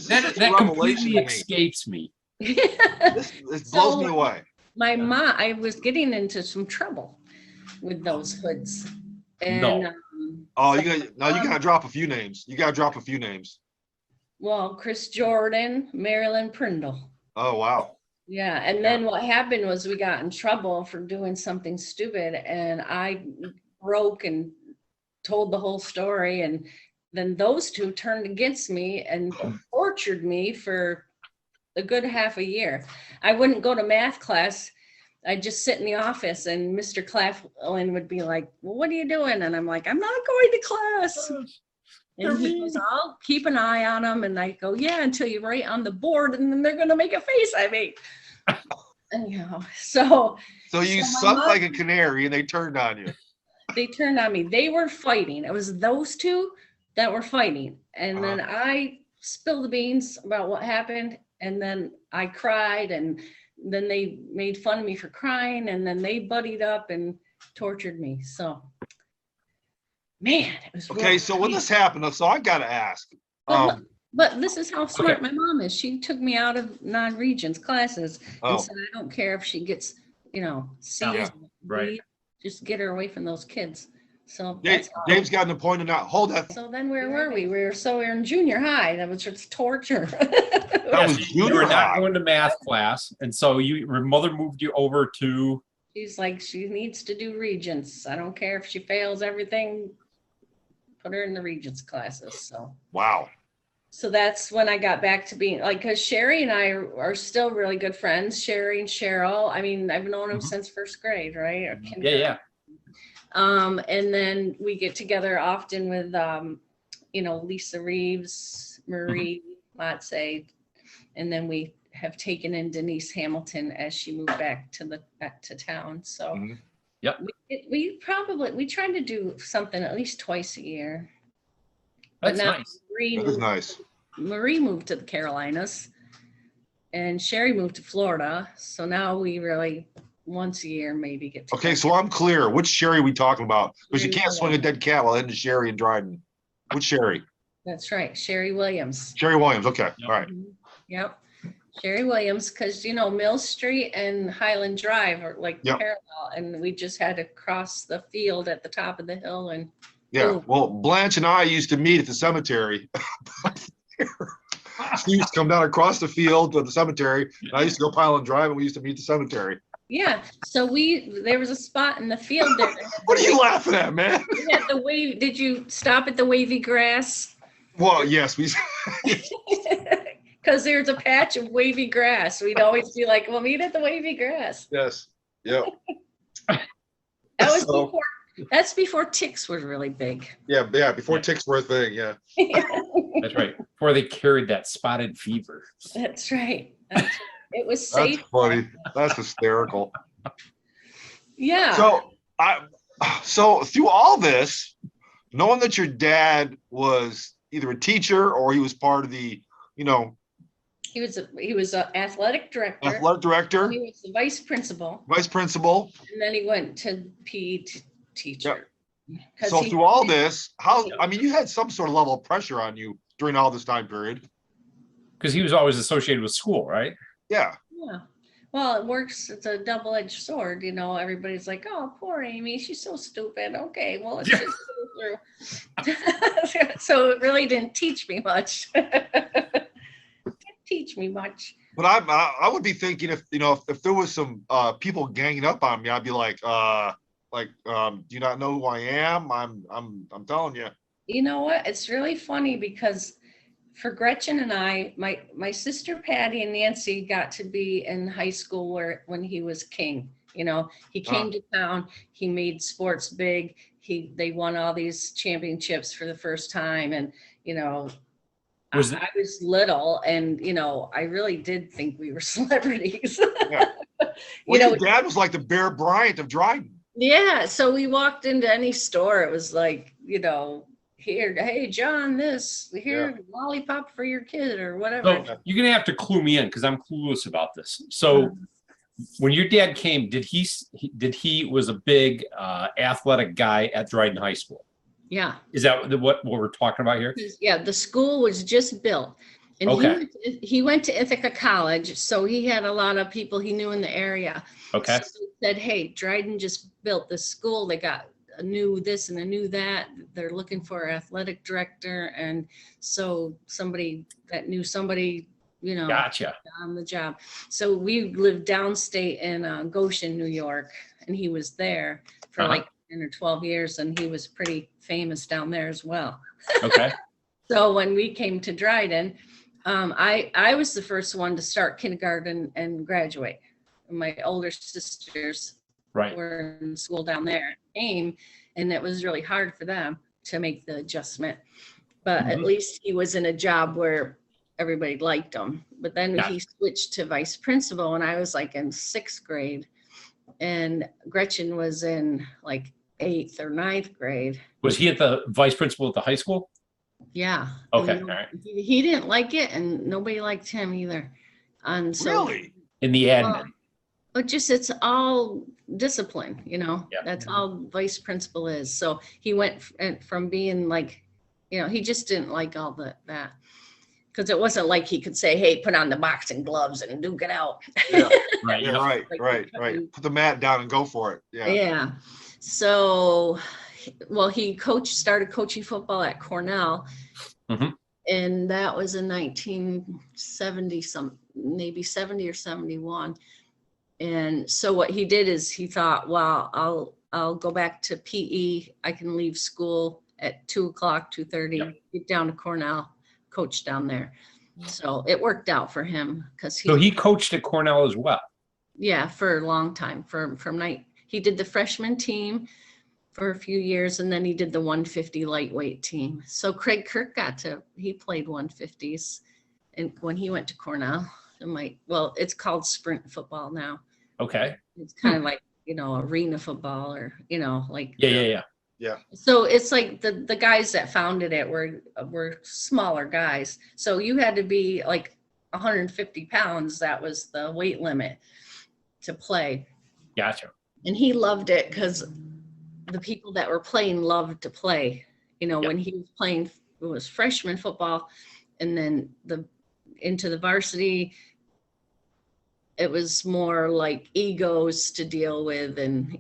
That a revelation completely to me. escapes me. This blows me away. My mom, I was getting into some trouble with those hoods. And, you gotta drop a few names. Well, Chris Jordan, Marilyn Prindle. Oh, wow. Yeah, and then what happened was we got in trouble for doing something stupid, and I broke and told the whole story, and then those two turned against me and tortured me for a good half a year. I wouldn't go to math class. I'd just sit in the office, and Mr. Claflin would be like, well, what are you doing? And I'm like, I'm not going to class. And he goes, I'll keep an eye on them. And I go, yeah, until you write on the board, and then they're going to make a face at me. And, so you sucked like a canary and they turned on you. They turned on me. They were fighting. It was those two that were fighting. And then I spilled the beans about what happened. And then I cried, and then they made fun of me for crying. And then they buddied up and tortured me. So, man, it was okay. So when this happened, so I got to ask. But this is how smart my mom is. She took me out of non-regents classes and said, I don't care if she gets, C's. Right. Just get her away from those kids. So Dave's got an appointment now. Hold that. So then where were we? We were in junior high. That was just torture. You were not going to math class, and so your mother moved you over to. She's like, she needs to do regents. I don't care if she fails everything. Put her in the regents classes. So wow. So that's when I got back to being like, because Sherry and I are still really good friends. Sherry and Cheryl. I mean, I've known them since 1st grade, right? Or Yeah. And then we get together often with, Lisa Reeves, Marie Matze, and then we have taken in Denise Hamilton as she moved back to town. So we tried to do something at least twice a year. That's nice. That is nice. Marie moved to the Carolinas, and Sherry moved to Florida. So now we really once a year maybe get together. Okay, so I'm clear. Which Sherry are we talking about? Because you can't swing a dead cat while into Sherry and Dryden. Which Sherry? That's right, Sherry Williams. Sherry Williams. Okay, all right. Yep. Sherry Williams, because Mill Street and Highland Drive are like parallel, and we just had to cross the field at the top of the hill and. Yeah, well, Blanche and I used to meet at the cemetery. She used to come down across the field to the cemetery, and I used to go Highland Drive, and we used to meet at the cemetery. Yeah, so there was a spot in the field there. What are you laughing at, man? Did you stop at the wavy grass? Well, yes, we. Because there's a patch of wavy grass. We'd always be like, well, meet at the wavy grass. Yes. Yep. That was So- before, that's before ticks were really big. Yeah. Before ticks were a thing. Yeah. That's right. Before they carried that spotted fever. That's right. It was That's safe. funny. That's hysterical. Yeah. So through all this, knowing that your dad was either a teacher or he was part of the, he was an athletic director. athletic director, He was the vice principal, vice principal. and then he went to PE teacher. 'Cause So he- through all this, you had some sort of level of pressure on you during all this time period. Because he was always associated with school, right? Yeah. Yeah. Well, it works. It's a double-edged sword. Everybody's like, "Oh, poor Amy. She's so stupid." Okay, well, let's just go through. So it really didn't teach me much. But I would be thinking if there was some people ganging up on me, I'd be like, do you not know who I am? I'm telling you. You know what? It's really funny because for Gretchen and I, my sister Patty and Nancy got to be in high school when he was king. He came to town. He made sports big. They won all these championships for the first time, and I was little, and I really did think we were celebrities. Yeah. Well, your dad was like the Bear Bryant of Dryden. Yeah. So we walked into any store. It was like, here, hey, John, here, lollipop for your kid or whatever. So you're gonna have to clue me in because I'm clueless about this. So when your dad came, did he was a big athletic guy at Dryden High School? Yeah. Is that what we're talking about here? Yeah, the school was just built. And Okay. he went to Ithaca College, so he had a lot of people he knew in the area. Okay. So he said, hey, Dryden just built this school. They got a new this and a new that. They're looking for an athletic director. And so somebody that knew somebody, Gotcha. on the job. So we lived downstate in Goshen, New York, and he was there for like 10 or 12 years, and he was pretty famous down there as well. Okay. So when we came to Dryden, I was the first one to start kindergarten and graduate. My older sisters Right. were in school down there, and it was really hard for them to make the adjustment. But at least he was in a job where everybody liked him. But then he switched to vice principal, and I was like in 6th grade, and Gretchen was in like 8th or 9th grade. Was he at the vice principal at the high school? Yeah. Okay. And All right. he didn't like it, and nobody liked him either. And so, Really? In the admin. but just it's all discipline, Yeah. That's all vice principal is. So he went from being like, he just didn't like all that. Because it wasn't like he could say, hey, put on the boxing gloves and duke it out. Yeah. Right. Yeah. Right. Put the mat down and go for it. Yeah. Yeah. So, well, he started coaching football at Cornell. Mhm. And that was in 1970, maybe 70 or 71. And so what he did is he thought, well, I'll go back to PE. I can leave school at 2:00, 2:30, get down to Cornell, coach down there. So it worked out for him because So he coached at Cornell as well. yeah, for a long time. He did the freshman team for a few years, and then he did the 150 lightweight team. So Craig Kirk he played 150s, and when he went to Cornell, it's called sprint football now. Okay. It's kind of like arena football, or like Yeah. So it's like the guys that founded it were smaller guys. So you had to be like 150 pounds. That was the weight limit to play. Gotcha. And he loved it because the people that were playing loved to play. When he was playing, it was freshman football, and then into the varsity, it was more like egos to deal with. And,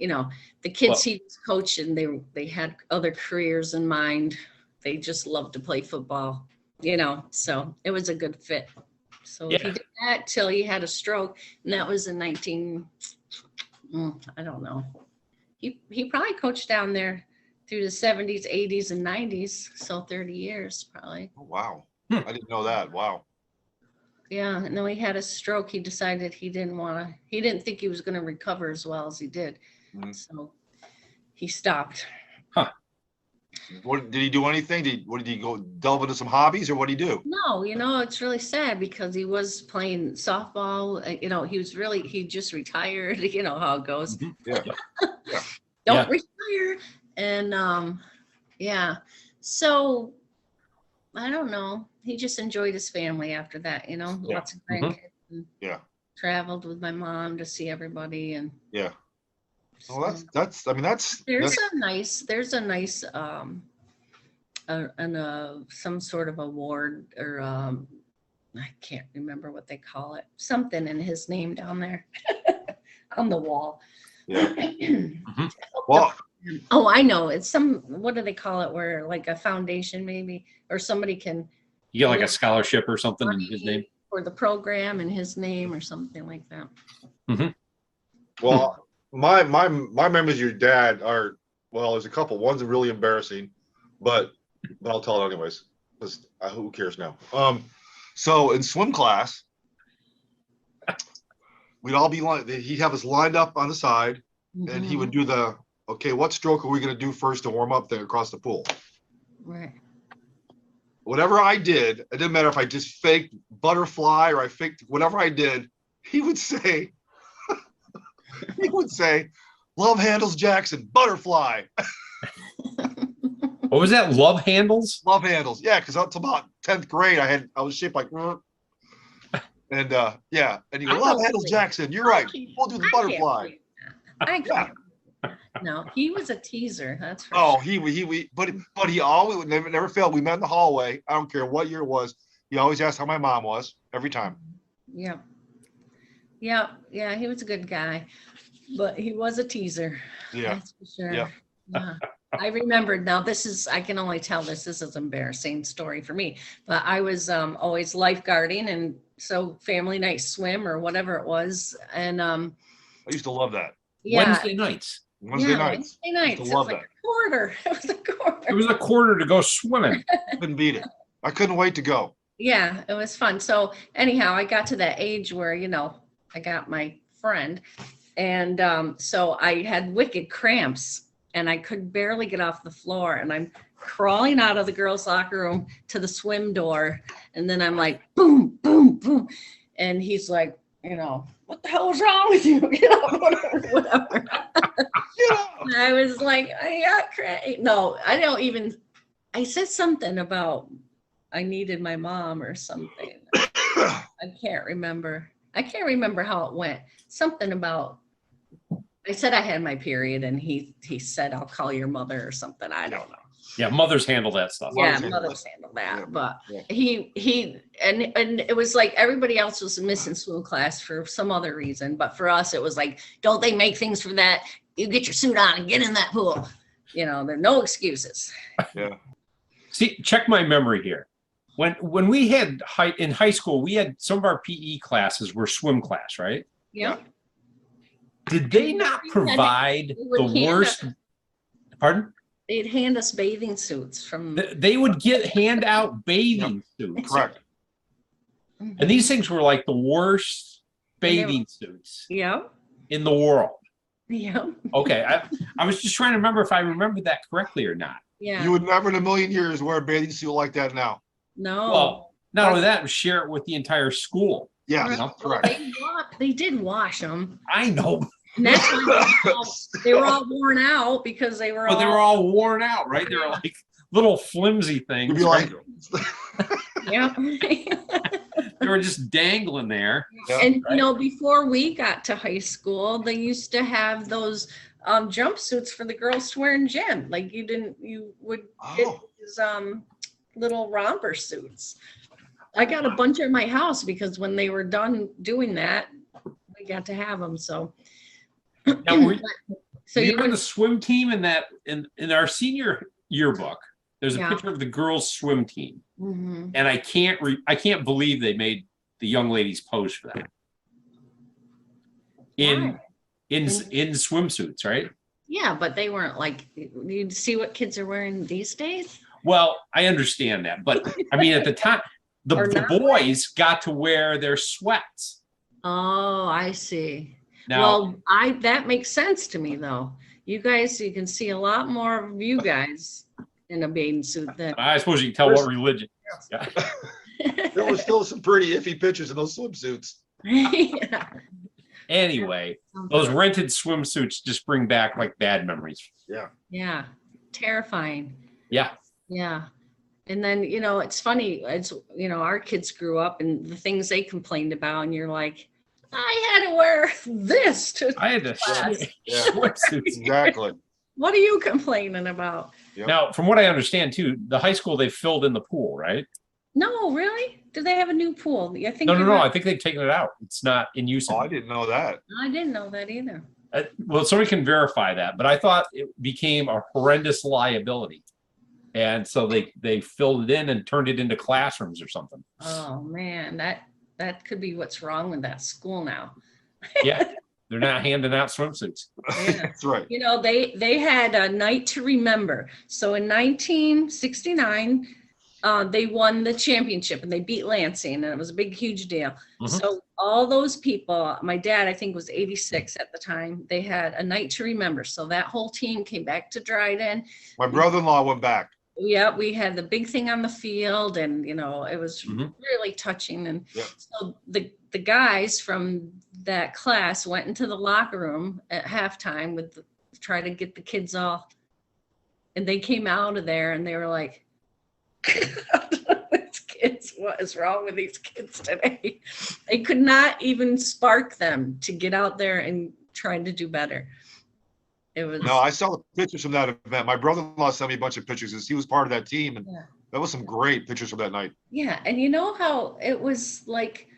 the kids he was coaching, they had other careers in mind. They just loved to play football, so it was a good fit. So he did that till he had a stroke, and that was in I don't know. He probably coached down there through the 70s, 80s, and 90s. So 30 years probably. Oh, wow. I didn't know that. Wow. Yeah, and then he had a stroke. He decided he didn't think he was going to recover as well as he did. Mhm. So he stopped. What did he do? Anything? What did he go delve into some hobbies, or what did he do? No, it's really sad because he was playing softball. He just retired. You know how it goes. Yeah. Don't retire. And yeah. So I don't know. He just enjoyed his family after that, lots of grandkids. And Yeah. traveled with my mom to see everybody. And Yeah. so Well, that's. I mean, there's a nice some sort of award or I can't remember what they call it. Something in his name down there on the wall. Yeah. Well, Oh, I know. It's what do they call it? Where like a foundation maybe, or somebody can You get like a scholarship or something in his name. for the program in his name or something like that. well, my memories of your dad are, well, there's a couple. One's really embarrassing, but I'll tell it anyways. Because who cares now? So in swim class, we'd all be he'd have us lined up on the side, and he would do okay, what stroke are we going to do first to warm up there across the pool? Right. Whatever I did, it didn't matter if I just faked butterfly or I faked whatever I did, he would say, love handles Jackson, butterfly. What was that? Love handles? Love handles. Yeah, because up to about 10th grade, I was shaped like, and yeah, and you go, love handles Jackson. You're right. We'll do the butterfly. I can't. No, he was a teaser. That's for Oh, sure. but he always would never failed. We met in the hallway. I don't care what year it was. He always asked how my mom was every time. Yeah. He was a good guy, but he was a teaser. Yeah. That's for sure. Yeah. Yeah. I remembered now. I can only tell this is an embarrassing story for me, but I was always lifeguarding, and so family night swim or whatever it was, and I used to love that. yeah. Wednesday nights. Wednesday nights. Wednesday nights. Used It to love was like that. a quarter. It was a quarter. It was a quarter to go swimming. Couldn't beat it. I couldn't wait to go. Yeah, it was fun. So anyhow, I got to that age where, I got my friend, and so I had wicked cramps and I could barely get off the floor, and I'm crawling out of the girls' locker room to the swim door. And then I'm like, boom, boom, boom. And he's like, what the hell is wrong with you? Whatever. And I was like, I got crazy. No, I said something about I needed my mom or something. I can't remember. I can't remember how it went. Something about, I said I had my period, and he said, I'll call your mother or something. I don't know. Yeah, mothers handle that stuff. Yeah, mothers handle that. Yeah, But yeah. he and it was like everybody else was missing swim class for some other reason. But for us, it was like, don't they make things for that? You get your suit on and get in that pool. There are no excuses. Yeah. See, check my memory here. When we had in high school, we had some of our PE classes were swim class, right? Yeah. Did they not provide the worst? Pardon? They'd hand us bathing suits from. They would hand out bathing suits. Correct. And these things were like the worst bathing suits in the world. Yeah. Okay. I was just trying to remember if I remember that correctly or not. Yeah. You would never in a million years wear a bathing suit like that now. No. Well, not only that, share it with the entire school. Yes, Well, correct. they did wash them. I know. And that's why they were all worn out because they were But they were all worn out, right? They were like little flimsy things. You'd be like, yeah. They were just dangling there. Yeah. And before we got to high school, they used to have those jumpsuits for the girls to wear in gym. Like you would get these little romper suits. I got a bunch at my house because when they were done doing that, we got to have them. So, Now, so were you you on the swim team in our senior yearbook? There's a Yeah. picture of the girls' swim team, Mhm. and I can't believe they made the young ladies pose for that in swimsuits, right? Yeah, but they weren't like, you see what kids are wearing these days? Well, I understand that, but I mean, at the time, the Or not boys got to wear their sweats. Oh, I see. Now, That makes sense to me though. You can see a lot more of you guys in a bathing suit than. I suppose you can tell what religion. Yeah. There was still some pretty iffy pictures in those swimsuits. Yeah. Anyway, those rented swimsuits just bring back like bad memories. Yeah. Yeah. Terrifying. Yeah. Yeah. And then, it's funny, our kids grew up and the things they complained about, and you're like, I had to wear this to I had to class. swimsuits. Exactly. What are you complaining about? Yep. Now, from what I understand too, the high school, they filled in the pool, right? No, really? Do they have a new pool? I think No. I think they've taken it out. It's not in use. Oh, I didn't know that. I didn't know that either. Well, somebody can verify that, but I thought it became a horrendous liability. And so they filled it in and turned it into classrooms or something. Oh man, that could be what's wrong with that school now. Yeah, they're not handing out swimsuits. Yeah. That's right. They had a night to remember. So in 1969, they won the championship and they beat Lansing, and it was a big, huge deal. Mhm. So all those people, my dad, I think was 86 at the time, they had a night to remember. So that whole team came back to Dryden. My brother-in-law went back. Yeah, we had the big thing on the field, and it was Mhm. really touching. And Yep. so the guys from that class went into the locker room at halftime try to get the kids all, and they came out of there and they were like, these kids, what is wrong with these kids today? They could not even spark them to get out there and try to do better. It was No, I saw the pictures from that event. My brother-in-law sent me a bunch of pictures because he was part of that team, and Yeah. that was some great pictures from that night. Yeah, and you know how it was like,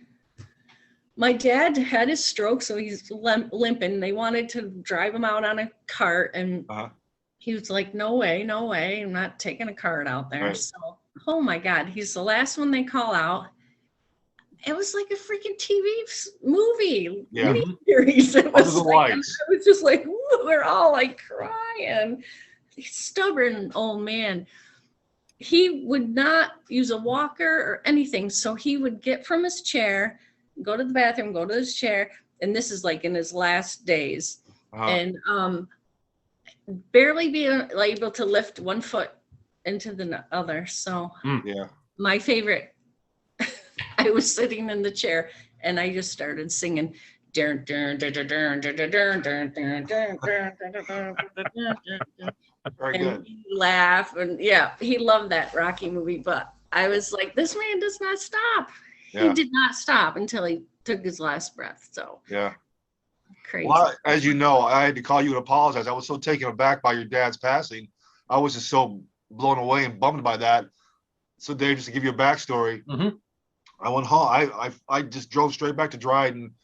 my dad had his stroke, so he's limping. They wanted to drive him out on a cart, and Uh-huh. he was like, no way, I'm not taking a cart out there. Right. So, oh my God, he's the last one they call out. It was like a freaking TV movie, Yeah. series. It Under was the like, lights. I was just like, woo, we're all like crying. He's stubborn old man. He would not use a walker or anything. So he would get from his chair, go to the bathroom, go to his chair. And this is like in his last days. Uh-huh. And barely being able to lift one foot into the other. So Yeah. my favorite, I was sitting in the chair and I just started singing. Very And good. he laughed, and yeah, he loved that Rocky movie. But I was like, this man does not stop. He Yeah. did not stop until he took his last breath. So Yeah. crazy. Well, as you know, I had to call you and apologize. I was so taken aback by your dad's passing. I was just so blown away and bummed by that. So, Dave, just to give you a backstory, Mhm. I went home. I just drove straight back to Dryden,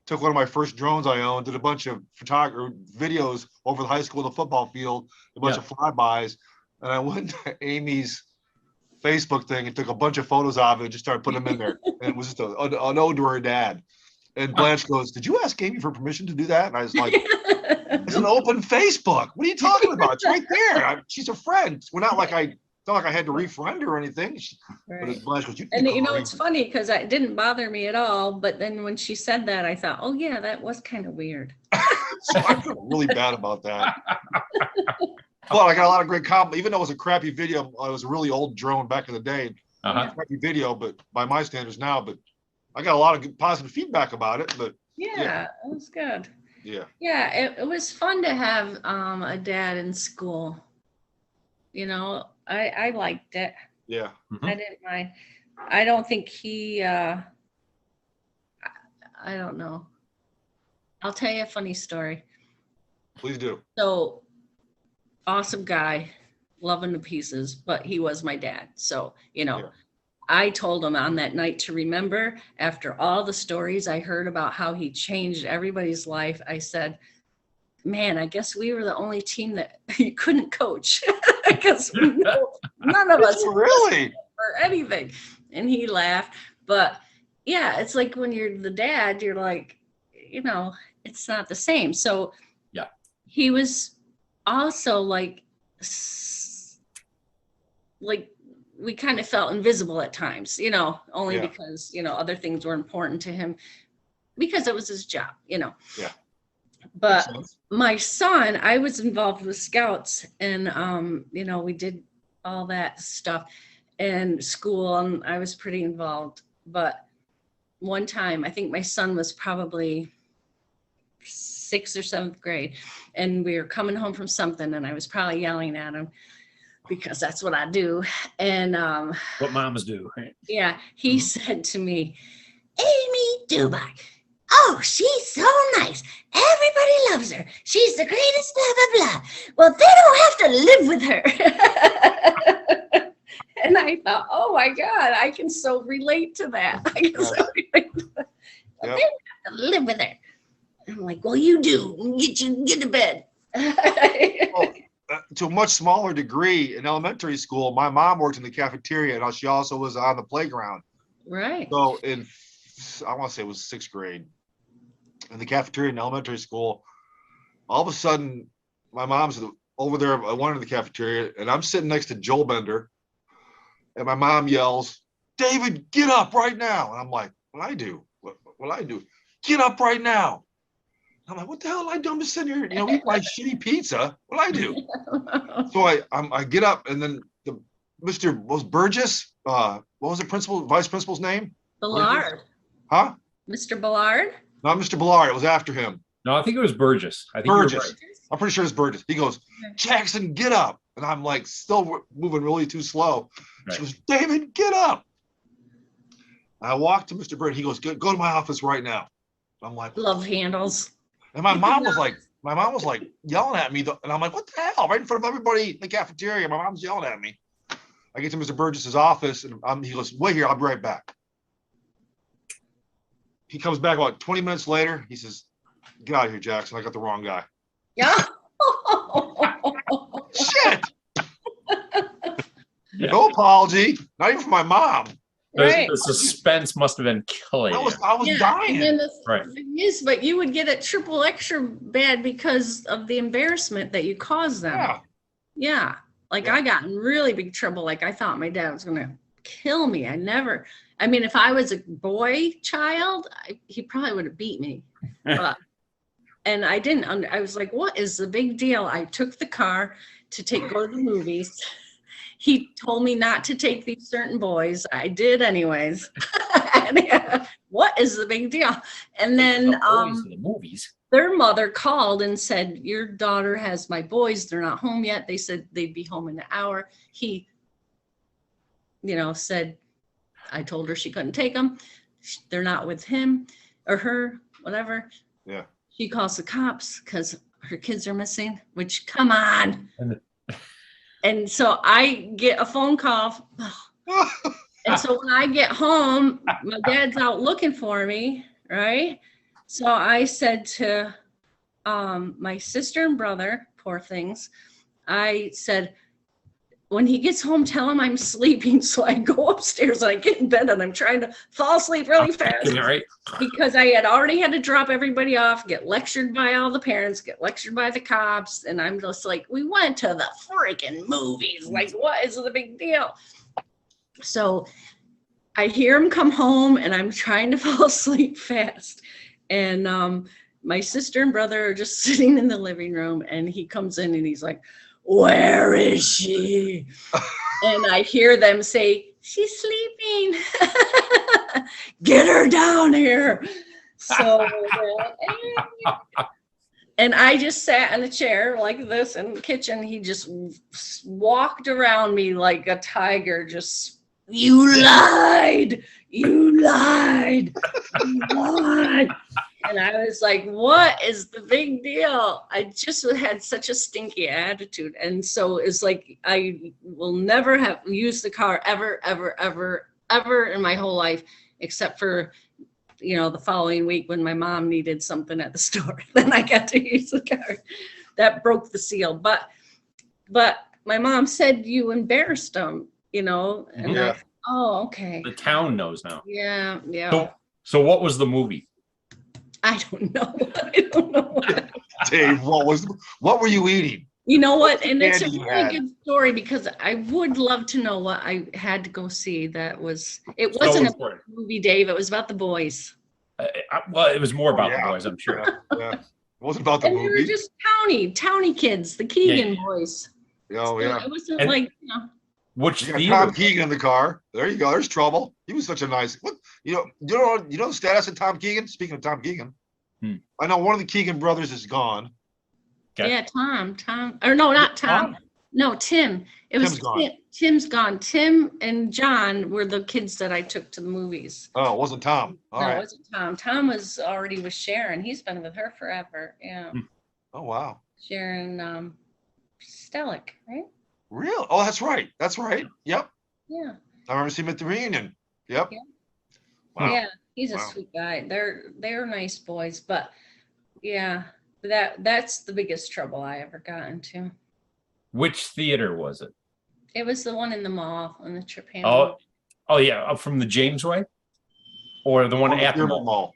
took one of my first drones I owned, did a bunch of videos over the high school and the football field, a bunch of flybys, and I went to Amy's Facebook thing and took a bunch of photos of it and just started putting them in there. And it was just an ode to her dad. And Blanche goes, "Did you ask Amy for permission to do that?" And I was like, "It's an open Facebook. What are you talking about? It's right there. She's a friend. We're not like it's not like I had to refriend her or anything." But Right. as Blanche goes, And it's funny because it didn't bother me at all. But then when she said that, I thought, oh yeah, that was kind of weird. So I feel really bad about that. But I got a lot of great comments, even though it was a crappy video. It was a really old drone back in the day. Uh-huh. Crappy video, but by my standards now. But I got a lot of good, positive feedback about it. But Yeah, it was good. yeah, Yeah, it was fun to have a dad in school. I liked it. yeah. I didn't mind. I don't think he, I don't know. I'll tell you a funny story. Please do. So, awesome guy, love him to pieces, but he was my dad. So, Yeah. I told him on that night to remember, after all the stories I heard about how he changed everybody's life, I said, man, I guess we were the only team that you couldn't coach because none of us were Really? or anything. And he laughed. But yeah, it's like when you're the dad, you're like, it's not the same. So Yeah. he was also like we kind of felt invisible at times, only Yeah. because, other things were important to him because it was his job, Yeah. But Makes sense. my son, I was involved with scouts and, we did all that stuff and school and I was pretty involved. But one time, I think my son was probably 6th or 7th grade and we were coming home from something and I was probably yelling at him because that's what I do. And What moms do, right? yeah, he said to me, Amy Dubock, oh, she's so nice. Everybody loves her. She's the greatest, blah, blah, blah. Well, they don't have to live with her. And I thought, oh my God, I can so relate to that. I can so relate to that. Well, Yep. they don't have to live with her. I'm like, well, you do. Get to bed. Well, to a much smaller degree, in elementary school, my mom worked in the cafeteria and she also was on the playground. Right. So I want to say it was 6th grade, in the cafeteria in elementary school, all of a sudden, my mom's over there at one of the cafeteria, and I'm sitting next to Joel Bender, and my mom yells, David, get up right now. And I'm like, what I do? What I do? Get up right now. I'm like, what the hell did I do? I'm just sitting here, eat my shitty pizza. What I do? So I get up, and then Mr. was Burgess. What was the vice principal's name? Ballard. Huh? Mr. Ballard? Not Mr. Ballard. It was after him. No, I think it was Burgess. I think Burgess. you're right. I'm pretty sure it's Burgess. He goes, Jackson, get up. And I'm like, still moving really too slow. Right. She goes, David, get up. I walked to Mr. Bird. He goes, go to my office right now. I'm like, Love handles. and my mom was like yelling at me. And I'm like, what the hell? Right in front of everybody in the cafeteria. My mom's yelling at me. I get to Mr. Burgess's office and he goes, wait here. I'll be right back. He comes back about 20 minutes later. He says, get out of here, Jackson. I got the wrong guy. Yeah. Shit. Yeah. No apology. Not even for my mom. Right. The suspense must have been killing I you. was Yeah, dying. and then the Right. thing is, but you would get it triple extra bad because of the embarrassment that you caused them. Yeah. Yeah. Like Yeah. I got in really big trouble. Like I thought my dad was gonna kill me. I mean, if I was a boy child, he probably would have beat me. But and I didn't. I was like, "What is the big deal?" I took the car to go to the movies. He told me not to take these certain boys. I did anyways. And, what is the big deal? And then The movies. their mother called and said, your daughter has my boys. They're not home yet. They said they'd be home in an hour. He, said, I told her she couldn't take them. They're not with him or her, whatever. Yeah. She calls the cops because her kids are missing, which, come on. And so I get a phone call. And so when I get home, my dad's out looking for me, right? So I said to my sister and brother, poor things, I said, when he gets home, tell him I'm sleeping. So I go upstairs and I get in bed and I'm trying to fall asleep really fast. Right. Because I had already had to drop everybody off, get lectured by all the parents, get lectured by the cops. And I'm just like, we went to the freaking movies. Like, what is the big deal? So I hear him come home and I'm trying to fall asleep fast. And my sister and brother are just sitting in the living room and he comes in and he's like, where is she? And I hear them say, she's sleeping. Get her down here. So, and I just sat in a chair like this in the kitchen. He just walked around me like a tiger, just, you lied. You lied. You lied. And I was like, what is the big deal? I just had such a stinky attitude. And so it's like, I will never have used the car ever, ever, ever, ever in my whole life, except for, the following week when my mom needed something at the store. Then I got to use the car. That broke the seal. But my mom said you embarrassed them, and Yeah. oh, okay. The town knows now. Yeah. So what was the movie? I don't know. I don't know. Dave, what were you eating? You know what? And it's a candy you really had? good story because I would love to know what I had to go see. It So wasn't a important. movie, Dave. It was about the boys. Well, it was more Oh, about the yeah. boys, I'm sure. Yeah. It wasn't about the And they were movie. just towny kids, the Keegan boys. Oh, So yeah. it wasn't And- like, Which You got theater? Tom Keegan in the car. There you go. There's trouble. He was such a nice. What you know the status of Tom Keegan. Speaking of Tom Keegan, I know one of the Keegan brothers is gone. Okay. yeah, Tom, or no, not Tom. No, Tim. It was Tim's gone. Tim's gone. Tim and John were the kids that I took to the movies. Oh, it wasn't Tom. All No, right. it wasn't Tom. Tom was already with Sharon. He's been with her forever. Yeah. Oh, wow. Sharon Stellick, right? Real? Oh, that's right. That's right. Yep. Yeah. I remember seeing him at the reunion. Yep. Yeah. Wow. Yeah, he's a Wow. sweet guy. They're nice boys, but yeah, that's the biggest trouble I ever got into. Which theater was it? It was the one in the mall, in the Trip Ham. Oh yeah, up from the Jamesway, or the one On the at the Dearborn mall.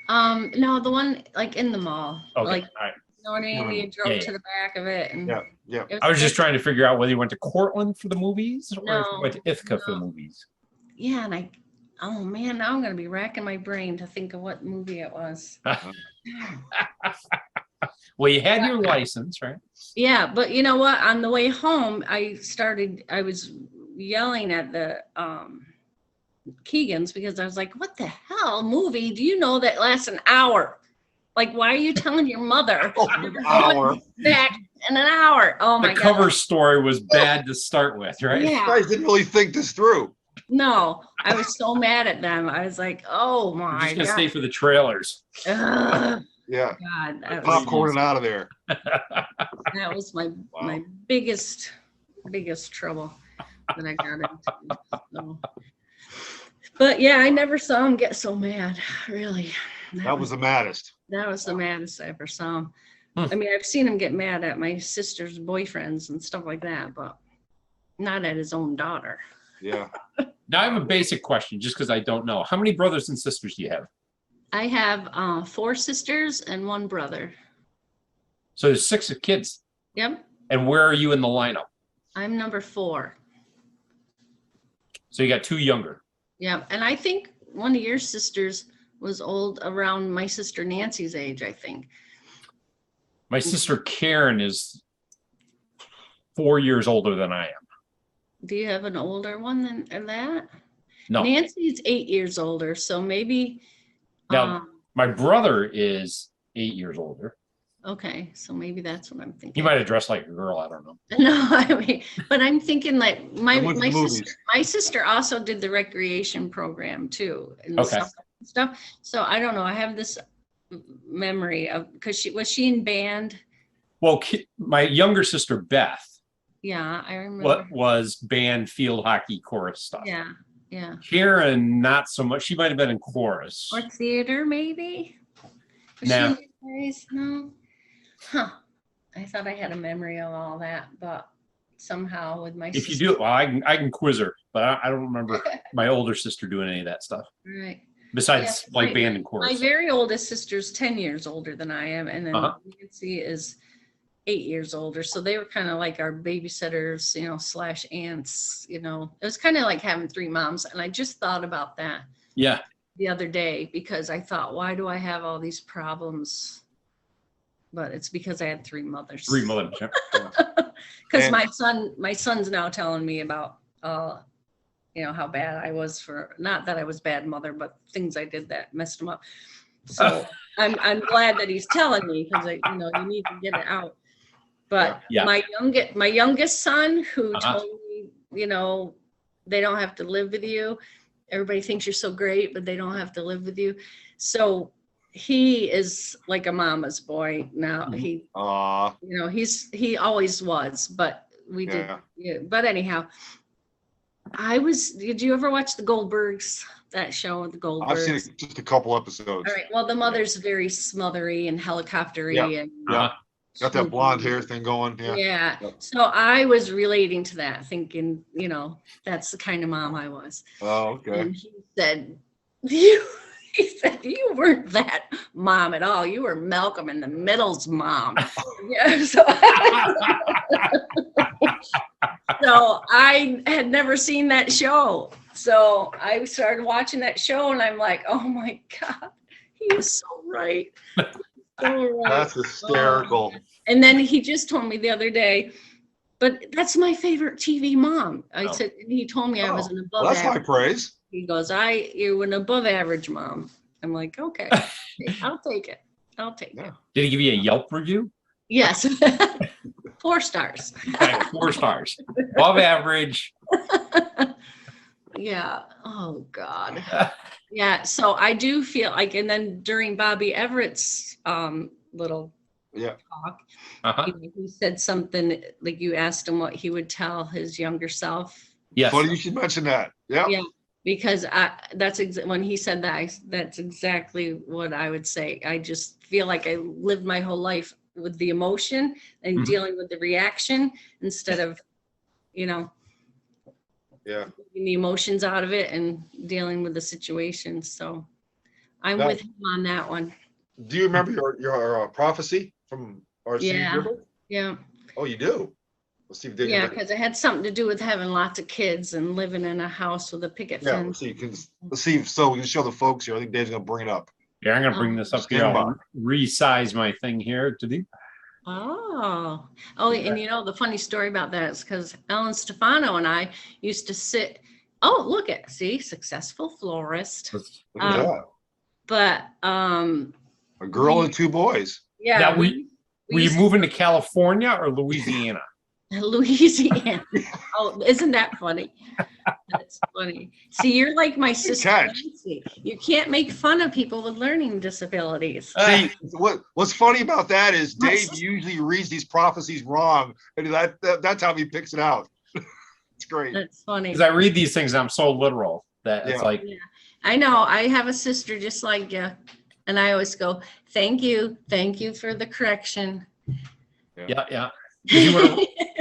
No, the one like in the mall. Okay, Like, all right. you know what I mean? You drove Yeah, to the back of it, and Yeah. Yeah. it I was just good. trying to figure out whether you went to Cortland for the movies or if No, you went to Ithaca for the no. movies. Yeah, and oh man, now I'm gonna be racking my brain to think of what movie it was. Well, you had your license, right? Yeah, but you know what? On the way home, I was yelling at the Keegans because I was like, what the hell movie? Do you know that lasts an hour? Like, why are you telling your mother Oh, an hour. back in an hour? Oh my The God. cover story was bad to start with, right? You Yeah. guys didn't really think this through. No, I was so mad at them. I was like, oh I'm my just gonna God. stay for the trailers. Ugh, Yeah. God, that Popcorn and out of there. was my biggest trouble that I got into. So. But yeah, I never saw him get so mad. Really, That was the maddest. that was the maddest I ever saw him. Hmm. I mean, I've seen him get mad at my sister's boyfriends and stuff like that, but not at his own daughter. Yeah. Now I have a basic question, just because I don't know. How many brothers and sisters do you have? I have 4 sisters and 1 brother. So there's 6 kids. Yep, And where are you in the lineup? I'm number 4. So you got 2 younger. Yeah, and I think one of your sisters was old, around my sister Nancy's age, I think. My sister Karen is 4 years older than I am. Do you have an older one than that? No. Nancy's 8 years older, so maybe. Now, my brother is 8 years older. Okay, so maybe that's what I'm He thinking. might have dressed like a girl. I don't know. No, I mean, but I'm thinking like I went to the movies. my sister also did the recreation program too, and Okay. stuff. So I don't know. I have this memory of because she in band. Well, my younger sister Beth Yeah, I remember. was band field hockey chorus stuff. Yeah, yeah. Karen, not so much. She might have been in chorus. Or theater, maybe? Was No. she in plays? No? Huh. I thought I had a memory of all that, but somehow with my If you sister. do it, well, I can quiz her, but I don't remember my older sister doing any of that stuff Right. besides Yeah, like band and My chorus. very oldest sister's 10 years older than I am, and then Nancy is 8 years older. So they were kind of like our babysitters, / aunts, It was kind of like having 3 moms. And I just thought about that Yeah. the other day because I thought, why do I have all these problems? But it's because I had 3 mothers. 3 mothers. Yeah. Because And- my son's now telling me about, how bad I was not that I was bad mother, but things I did that messed him up. So I'm glad that he's telling me because you need to get it out. But Yeah. my youngest son who Uh-huh. told me, they don't have to live with you. Everybody thinks you're so great, but they don't have to live with you. So he is like a mama's boy now. Mhm. He always was, but we did. Yeah. Yeah, but anyhow, did you ever watch the Goldbergs, that show with the Goldbergs? I've seen just a couple episodes. All right. Well, the mother's very smothery and helicoptery Yeah. and Yeah. Got that blonde hair thing going. Yeah. Yeah. Yeah. So I was relating to that, thinking, that's the kind of mom I was. Oh, okay. And he said, you He said, you weren't that mom at all. You were Malcolm in the Middle's mom. Yeah, so so I had never seen that show. So I started watching that show and I'm like, oh my God, he is so right. So right. That's hysterical. And then he just told me the other day, but that's my favorite TV mom. I said, he told me I was an above Well, that's average. high praise. He goes, you're an above average mom. I'm like, okay, I'll take it. I'll take it. Did he give you a Yelp review? Yes. 4 stars. Okay, 4 stars. Above average. Yeah. Oh God. Yeah. So I do feel like, and then during Bobby Everett's little talk, he said something like, you asked him what he would tell his younger self. Yes. Funny you should mention that. Yeah. Yeah. Because when he said that, that's exactly what I would say. I just feel like I lived my whole life with the emotion and dealing with the reaction instead of, getting the emotions out of it and dealing with the situation. So I'm with him on that one. Do you remember your prophecy from RC? Yeah. Oh, you do? Let's see if they because it had something to do with having lots of kids and living in a house with a picket fence. Let's see. So we can show the folks here. I think Dave's gonna bring it up. Yeah, I'm gonna bring this up here. I'll resize my thing here to do. Oh, and the funny story about that is because Ellen Stefano and I used to sit. Oh, look at successful florist. Look at that. But a girl and 2 boys. Yeah. Now, were you moving to California or Louisiana? Louisiana. Oh, isn't that funny? That's funny. See, you're like my sister Nancy. You can't make fun of people with learning disabilities. See, what's funny about that is Dave usually reads these prophecies wrong, and that's how he picks it out. It's great. That's funny. Because I read these things and I'm so literal that it's like. Yeah. I know. I have a sister just like you, and I always go, thank you for the correction. Yeah.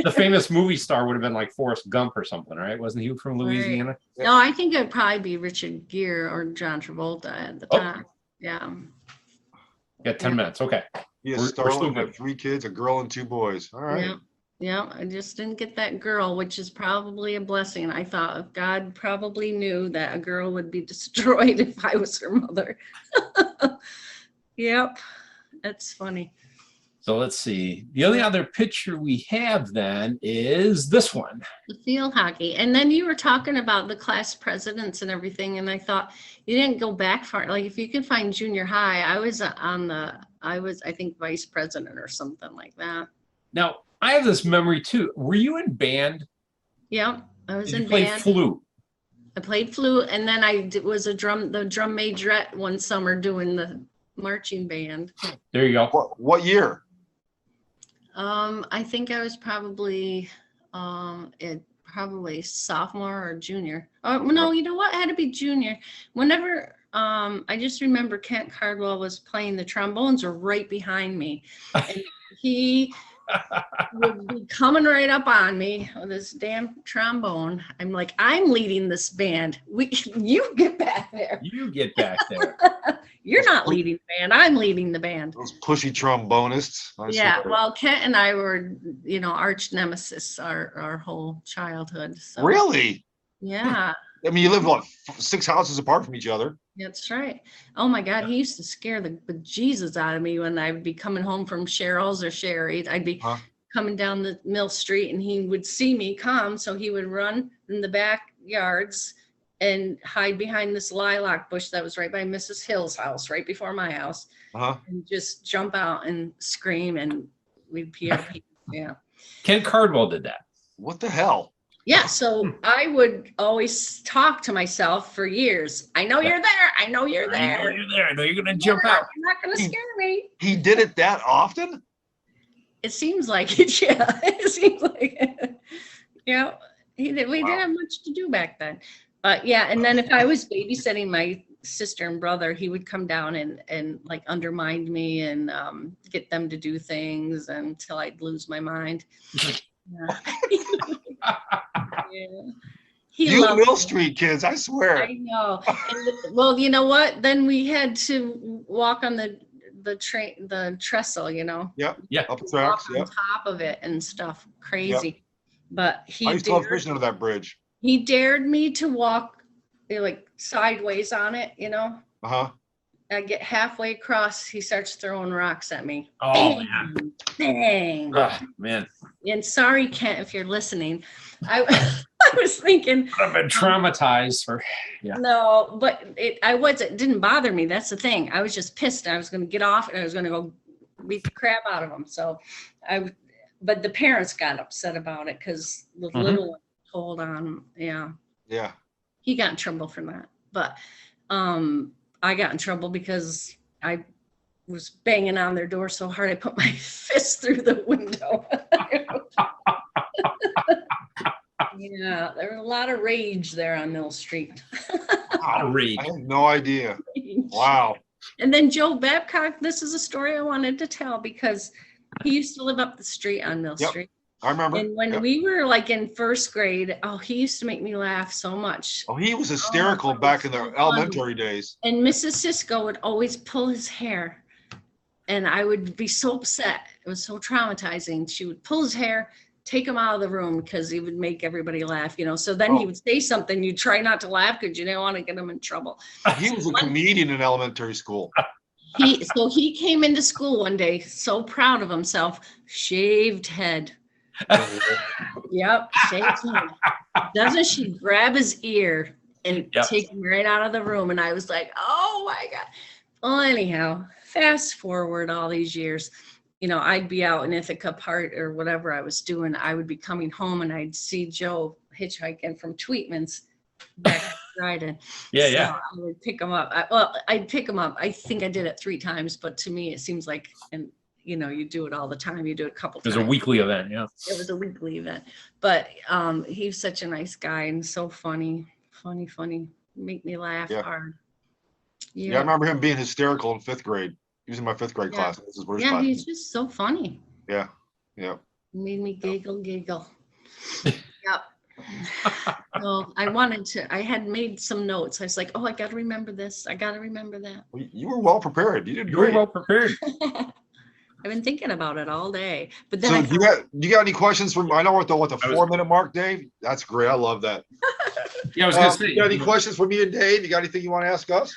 The famous movie star would have been like Forrest Gump or something, right? Wasn't he from Louisiana? Right. No, I think it'd probably be Richard Gere or John Travolta at the time. Yeah. Yeah, 10 minutes. Okay. Yes, Starlin had 3 kids, a girl and 2 boys. All right. Yeah. I just didn't get that girl, which is probably a blessing. I thought God probably knew that a girl would be destroyed if I was her mother. Yep. That's funny. So let's see. The only other picture we have then is this one. The field hockey. And then you were talking about the class presidents and everything. And I thought you didn't go back far. Like if you could find junior high, I was I think vice president or something like that. Now I have this memory too. Were you in band? Yeah, I was in band. You played flute. I played flute. And then I was the drum majorette one summer doing the marching band. There you go. What year? I think I was probably sophomore or junior. Oh no, you know what? It had to be junior. Whenever I just remember Kent Cardwell was playing, the trombones were right behind me. And he would be coming right up on me with this damn trombone. I'm like, I'm leading this band. You get back there. You get back there. You're not leading the band. I'm leading the band. Those pushy trombonists. Well, Kent and I were, arch nemesis our whole childhood. So. Really? Yeah. I mean, you live 6 houses apart from each other. That's right. Oh my God, he used to scare the bejesus out of me when I'd be coming home from Cheryl's or Sherry's. I'd be coming down the Mill Street and he would see me come, so he would run in the backyards and hide behind this lilac bush that was right by Mrs. Hill's house, right before my house, and just jump out and scream, and we'd pee. Yeah. Ken Cardwell did that. What the hell? Yeah, so I would always talk to myself for years. I know you're there. I know you're there. I know you're there. I know you're going to jump out. You're not going to scare me. He did it that often? It seems like it, yeah. It seems like it. Yeah, we didn't have much to do back then. Yeah, and then if I was babysitting my sister and brother, he would come down and like undermine me and get them to do things until I'd lose my mind. Yeah. He You loved Mill me. Street kids, I swear. I know. And, well, you know what? Then we had to walk on the train, the trestle, you know, Yep. Yeah. Up the walk tracks. on Yep. top of it and stuff. Crazy. But I used to love fishing under that bridge. he dared me to walk like sideways on it, you know. Uh-huh. I get halfway across, he starts throwing rocks at me. Oh, Bang, bang. man. And sorry, Kent, if you're listening. I I was thinking, I've been traumatized for. Yeah. no, but it didn't bother me. That's the thing. I was just pissed. I was going to get off and I was going to go beat the crap out of him. So but the parents got upset about it because the little one told on him. Yeah. Yeah. He got in trouble for that. But I got in trouble because I was banging on their door so hard I put my fist through the window. Yeah, there was a lot of rage there on Mill Street. Wow, rage. I had no idea. Wow. And then Joe Babcock, this is a story I wanted to tell because he used to live up the street on Mill Yep. Street. I remember. And when we were like in first grade, oh, he used to make me laugh so much. Oh, he was hysterical back in the elementary days. And Mrs. Cisco would always pull his hair. And I would be so upset. It was so traumatizing. She would pull his hair, take him out of the room because he would make everybody laugh, you know. So then he would say something. You try not to laugh because you didn't want to get him in trouble. He was a comedian in elementary school. So he came into school one day, so proud of himself, shaved head. Yep, shaved head. Doesn't she grab his ear and take him right out of the room? And I was like, oh my God. Well, anyhow, fast forward all these years, you know, I'd be out in Ithaca Park or whatever I was doing. I would be coming home and I'd see Joe hitchhiking from Tweetman's back to Dryden. Yeah. I would pick him up. I'd pick him up. I think I did it 3 times, but to me, it seems like, and you know, you do it all the time. You do it a couple times. It was a weekly event. Yeah. It was a weekly event, but he's such a nice guy and so funny, make me laugh hard. Yeah, I remember him being hysterical in 5th grade. He was in my 5th grade class. This is worst class. He's just so funny. Yeah. Made me giggle. Yep. So I had made some notes. I was like, oh, I got to remember this. I got to remember that. Well, you were well prepared. You did You were great. well prepared. I've been thinking about it all day. But So then you got any questions from? I know we're at the 4-minute mark, Dave. That's great. I love that. Yeah, I was gonna say. You got any questions for me and Dave? You got anything you want to ask us?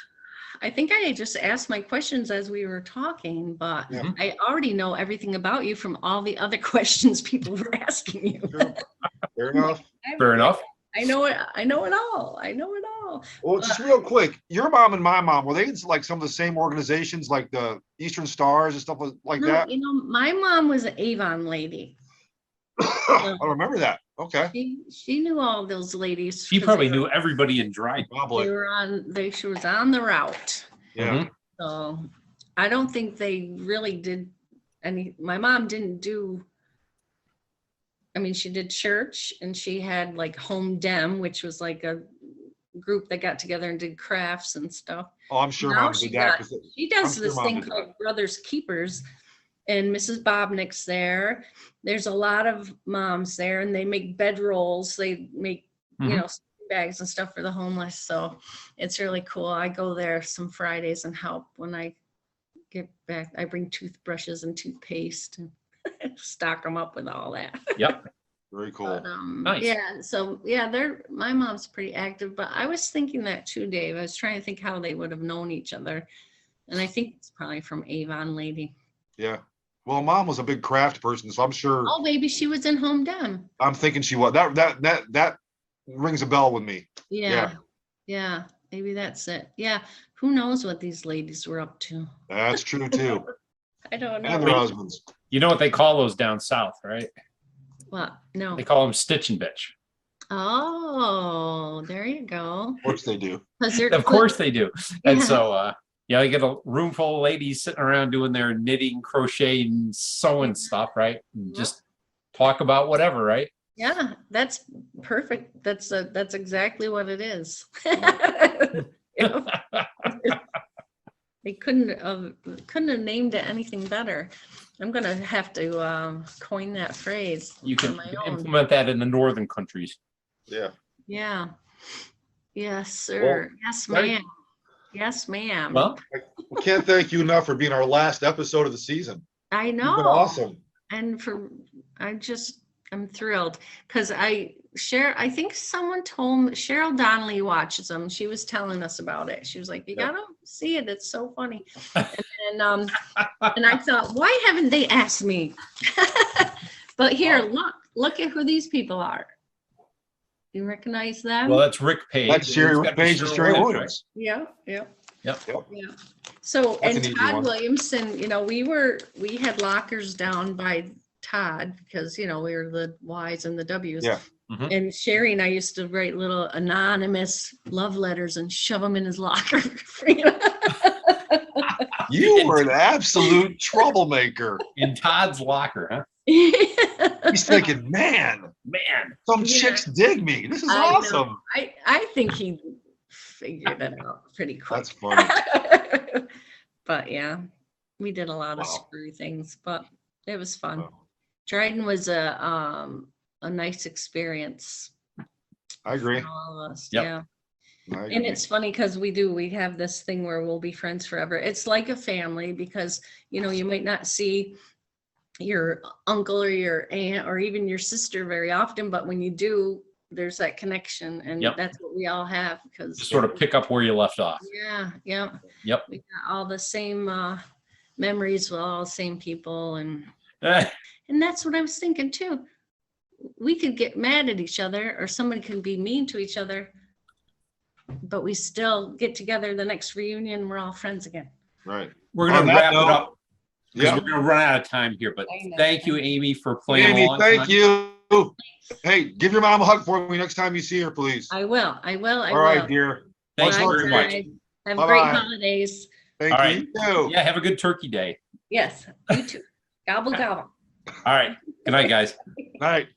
I think I just asked my questions as we were talking, but I already know everything about you from all the other questions people were asking you. Sure. Fair enough. Fair enough. I know it. I know it all. Well, just real quick, your mom and my mom, were they in like some of the same organizations, like the Eastern Stars and stuff like No, that? you know, my mom was an Avon lady. I remember that. Okay. She knew all those ladies. She probably knew everybody in Dryden. Probably. She was on the route. Yeah. So I don't think they really did any. My mom didn't do. I mean, she did church and she had like Home Dem, which was like a group that got together and did crafts and stuff. Oh, I'm sure Now mom did that. she does I'm sure this Mom thing did called Brothers Keepers, and Mrs. Bobnick's there. There's a lot of moms there, and they make bedrolls. They make you know, bags and stuff for the homeless. So it's really cool. I go there some Fridays and help when I get back. I bring toothbrushes and toothpaste and stock them up with all that. Yep. Very cool. But, Nice. Yeah. So yeah, my mom's pretty active, but I was thinking that too, Dave. I was trying to think how they would have known each other. And I think it's probably from Avon lady. Yeah. Well, mom was a big craft person, so I'm sure. Oh, maybe she was in Home Dem. I'm thinking she was. That rings a bell with me. Yeah. Maybe that's it. Yeah. Who knows what these ladies were up to? That's true too. I don't know. And their husbands. You know what they call those down south, right? What? No. They call them stitch and bitch. Oh, there you go. Of course they do. Of course they do. And so, you get a room full of ladies sitting around doing their knitting, crochet, and sewing stuff, right? And just talk about whatever, right? Yeah, that's perfect. That's exactly what it is. They couldn't have named it anything better. I'm gonna have to coin that phrase. You can on my own. implement that in the northern countries. Yeah. Yeah. Yes, sir. Yes, thank- ma'am. Yes, ma'am. Well, We can't thank you enough for being our last episode of the season. I You've know. been awesome. And I'm thrilled because I think someone told me, Cheryl Donnelly watches them. She was telling us about it. She was like, you gotta see it. It's so funny. And I thought, why haven't they asked me? But here, look at who these people are. You recognize them? well, that's Rick Page. That's Sherry It's gotta be Page and Cheryl Sherry Williams, Williams. Yeah, yeah. Yep. Yeah. So, That's and an easy Todd one. Williamson, we had lockers down by Todd because, we were the Y's and the W's. Yeah. Mhm. And Sherry and I used to write little anonymous love letters and shove them in his locker. You were an absolute troublemaker. In Todd's locker, huh? He's thinking, man, some Yeah. chicks dig me. This is I know. awesome. I think he figured it out pretty quick. That's funny. But yeah, we did a lot of Wow. screwy things, but it was fun. Wow. Dryden was a nice experience I agree. for all of us. Yep. Yeah. I And agree. it's funny because we have this thing where we'll be friends forever. It's like a family because, you might not see your uncle or your aunt or even your sister very often, but when you do, there's that connection, and Yep. that's what we all have because Just sort of pick up where you left off. yeah, yeah. Yep. We got all the same memories with all the same people, and that's what I was thinking too. We could get mad at each other, or somebody can be mean to each other, but we still get together the next reunion. We're all friends again. Right. We're On gonna that wrap it note, up because Yeah. we're gonna run out of time here. But I know. thank you, Amy, for playing Amy, along. thank tonight. you. Hey, give your mom a hug for me next time you see her, please. I will. I will. All right, dear. Thank Much you love very to much. Guys, have Bye-bye. great holidays. Thank All right. you. too. Yeah, have a good turkey day. Yes, you too. Gobble gobble. All right. Good night, guys. Night.